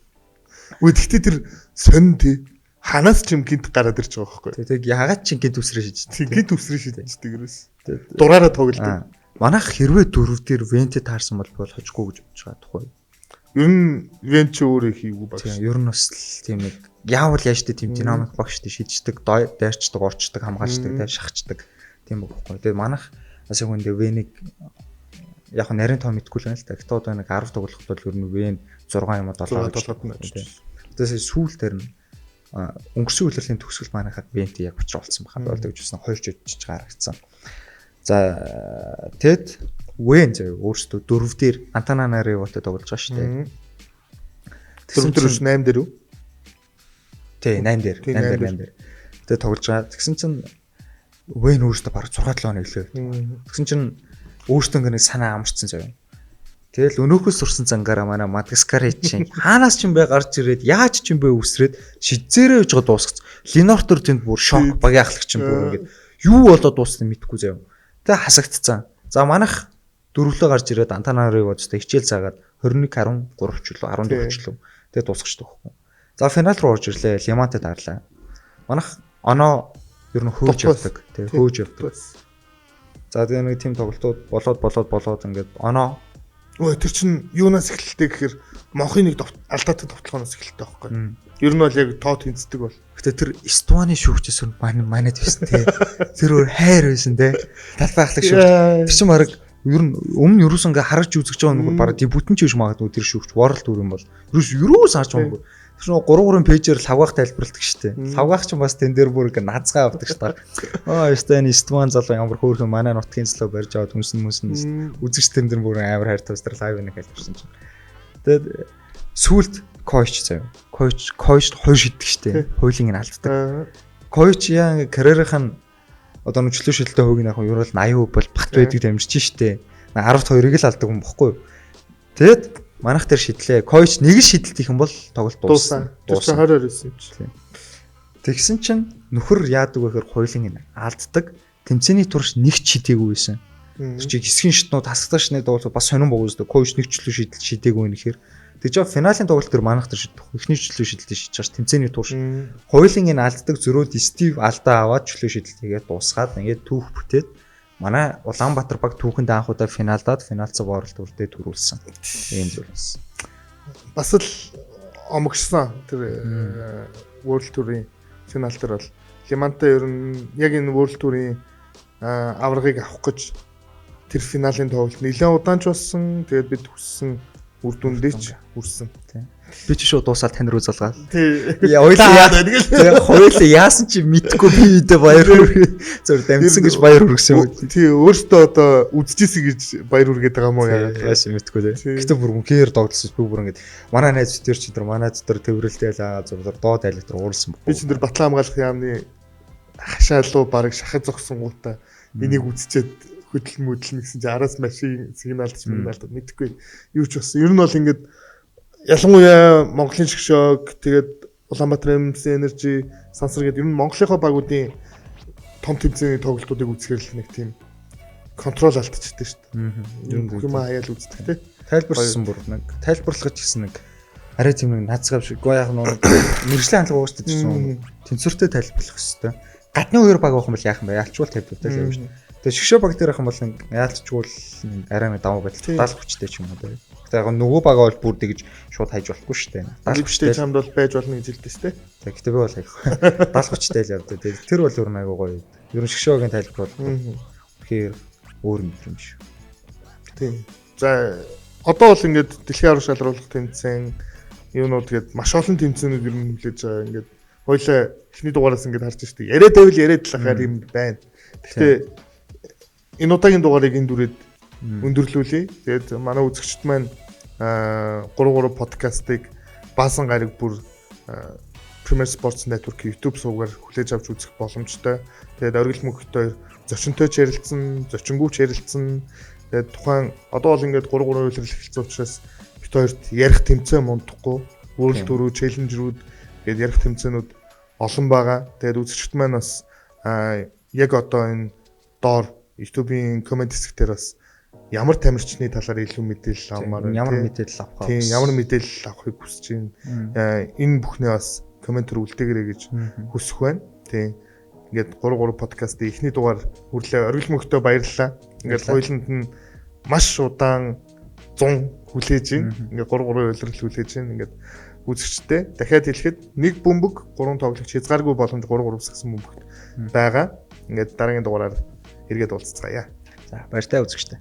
гэхдээ тэр сонь тий ханаас ч юм гинт гараад ирж байгаа байхгүй. Тэгээд ягаад ч гинт үсрээ шиддэг. Гинт үсрээ шиддэг ерөөс. Дураараа тоглодог. Манайх хэрвээ 4 дээр Вентэд таарсан бол хожихгүй гэж бодож байгаа тухай. Ер нь Вент ч өөрөө хийгүү баг. Тийм ер нь бас тийм нэг яавал яаштай тийм динамик багштай шийдчихдэг, дайрчдаг, орчдаг, хамгаалчдаг, тийм шахацдаг тийм байхгүй. Тэгээд манайх бас яг үндэ Венийг яг нарийн тоо мэдгүй л байна л та. Гэтэ одоо нэг 10 тоглоход бол ер нь Вен 6 юм уу 7 гэж. Тэсээ сүүл дээр нь өнгөрсөн үеэрлийн төгсгөл манайхад Венти яг учраа олцсон баха. Бол тэгж үсэн 2 жижиг харагдсан. За тэгэд Вен зөө өөртөө 4 дээр Антананаривотой тоглож байгаа шүү дээ. 4 дээр 8 дээр үү? Тий, 8 дээр. Тэгээ тоглож байгаа. Тэгсэн чинь Вен өөртөө бараг 6-7 хоног лөө. Тэгсэн чинь өөртөө ингэ санаа амарчсан зөө. Тэгэл өнөөхөөс сурсан зангаараа манай Мадагаскарын чинь хаанаас ч юм бэ гарч ирээд яаж ч юм бэ үсрээд шидзээрээ гэж дуусгацсан. Ленортор тэнд бүр шок багийн ахлагч юм бүр ингэ юу болоод дуусна мэдгүй зөө. Тэг хасагдцсан. За манайх дөрвөлөө гарч ирээд Антанариво өстэй хичээл заагаад 21-13 ч лөө 14 ч лөө тэгээ дуусчихдаг байхгүй. За финал руу орж ирлээ. Лимантад харлаа. Манайх оноо ер нь хөөж явдаг. Тэгээ хөөж явдаг. За тэгээ нэг тим тоглолтууд болоод ингээд оноо тэр чинь юунаас эхэлдэг гэхээр монхын нэг алдаатай товтлогоноос эхэлдэг байхгүй. Ер нь бол яг тоо тэнцдэг бол. Гэтэ тэр Эстуаны шүүгчээс манайд байсан те. Тэр өөр хайр байсан те. Талбайхлаг шүүгч. Тэр чинь баг ер нь өмнө юус ингээ харагч үзэж байгаа нэг баг дебютэн ч биш магадгүй тэр шүүгч World Tour юм бол. Юус харж байгаагүй. Тэр чинь 3 пэйжээр лавгаах тайлбарладаг штэ. Лавгаах чинь бас тэн дээр бүр ингээ назгаа авдаг штэ. Эстуан залуу ямар хөөрхөн манай нутгийн злоо барьж аваад хүнсэн үзэгч тэн дээр бүр амар хайр тастар лайв нэг хэлсэн чинь. Тэгээд сүулт Койч заяа. Койч 2 шиддэг штэ. Хойлын нь алддаг. Койч яа карьерийнх нь одоо нүчлөө шилдэг хөөг нь яг юу бол 80% бол бат байдаг дамжиж штэ. 12-ыг л алдаг юм бохгүй. Тэгэд манайх тэр шидлээ. Койч нэг л шидэлт их юм бол тоглолт дууссан. 22 байсан юм чи. Тэгсэн чинь нөхөр яадаг вэ гэхээр хойлын нь алддаг. Тэмцээний турш нэг ч шидээгүй байсан. Тэр чи хэсгийн шитнүүд хасагдаж нэг тоглолт бас сонирн богоосдаг. Койч нэг ч лөө шидээгүй нэхэр. Тэгж финалийн тоглолт төр манайх төр шидэх. Эхний чөлөө шидэлтэй шидэж байгаа тэмцээний турш. Хойлын энэ алддаг зөрөөд Стив алдаа аваад чөлөө шидэлт хийгээд дуусгаад ингээд түүх бүтээд манай Улаанбаатар баг түүхэнд анхудаа финалдаад финалцаа оролт үрдээ төрүүлсэн. Ийм зүйл байсан. Бас л омогшсон тэр World Tour-ийн финал дээр бол Лимантай ер нь яг энэ World Tour-ийн аврагыг авах гэж тэр финалийн тоглолт нэлээд удаан ч болсон. Тэгээд бид хүссэн үр дүндээ ч хүрсэн. Би ч шууд дуусаад тань руу залгаад. Хоёулаа яасан чи мэдгүй би үдэ баяр хүргээ. Зөв дамжсан гэж баяр хүргэсэн үү? Тий, өөртөө одоо үдчихсэн гэж баяр хүргээд байгаа юм уу яа? Яасан мэдгүй тий. Гэтэ бүр үнхээр догдсон би бүр ингэж манай найз тэр чи тэр манай дотор төврөлтэй зурлаар доод айлтар уурсан. Би чи тэр Батлан хамгаалах яамны хашаалуу баг шахаж зогсон гутаа энийг үдчихэд хөдөл мөдөл гэсэн чи араас машин сигналч мэдхгүй юу ч болсон. Ер нь бол ингээд ялангуяа Монголын шгшог тэгээд Улаанбаатар МС Energy сансар гэдэг ер нь Монголынхоо багуудын том тэмцээний тоглолтуудыг үзэхээр л нэг тийм контрол алдчихдаг шүү дээ. Ер нь бүх юм хаяал үздэг те. Тайлбарсан бүр нэг тайлбарлах гэсэн нэг арай тийм нэг нацгав шиг яг мэржлийн хандлага уусдаг гэсэн тэнцвэртэй тайлбарлах хэрэгтэй. Гадны хоёр баг байх юм бол яах юм бэ? Ялчвал тавьдаг л юм шүү дээ. Тэгээ шгшөө баг дээрх юм бол яалтчгүй арай даваа байдал 70 хүчтэй ч юм уу тий. Тэгээ яг нөгөө бага бол бүр тэгж шууд хайж болохгүй шүү дээ. 70 хүчтэй чамд бол байж болно гэж хэлдэг шүү дээ. Тэгээ гэтээ би бол хайх 70 хүчтэй л явдаг. Тэгээ тэр бол өөр айгуу гоё. Ер нь шгшөөгийн тайлбар бол тэгэхээр өөр юм шүү. Тийм. За одоо бол ингээд дэлхийн арга шалруулах тэмцээн юунууд гээд маш олон тэмцээнүүд ер нь хүлээж байгаа. Ингээд хоёлаа эхний дугаараас ингээд харж штеп. Яриад байвал яриад лахаар юм байна. Гэхдээ энэ удаагийн дугаарыг энэ дүрээд өндөрлүүлье. Тэгээд манай үзэгчд маань 3 подкастыг баасан гараг бүр Premier Sports Network YouTube сувгаар хүлээж авч үзэх боломжтой. Тэгээд оргил мөнхтэй зочинтой ч ярилцсан, зочингүйч ярилцсан. Тэгээд тухайн одоо бол ингээд 3 үйлрэл эхэлсэн учраас бид хоёрт ярих тэмцээн мундахгүй, World Tour Challenge-рууд гээд ярих тэмцээнүүд олон байгаа. Тэгээд үзэгчд маань бас яг одоо энэ доор YouTube-ийн комент хэсгээр бас ямар тамирчны талаар илүү мэдээлэл авмаар байна. Ямар мэдээлэл авах вэ? Тийм, ямар мэдээлэл авахыг хүсэж байна. Энэ бүхнээ бас комментээр үлдээгээрэй гэж хүсэх байна. Тийм. Ингээд 3 подкастын эхний дугаар хүрлээ оргил мөнхтэй баярлалаа. Ингээд хоёуланд нь маш удаан 100 хүлээж байна. Ингээд 3 үйлрэл хүлээж байна. Ингээд үзэгчтэй дахиад хэлэхэд нэг бөмбөг 3 тоглогч хязгааргүй боломж 3 сагсан бөмбөгт байгаа. Ингээд дараагийн дугаараар эргээд уулзцаая. За баяртай үзэгчтэй.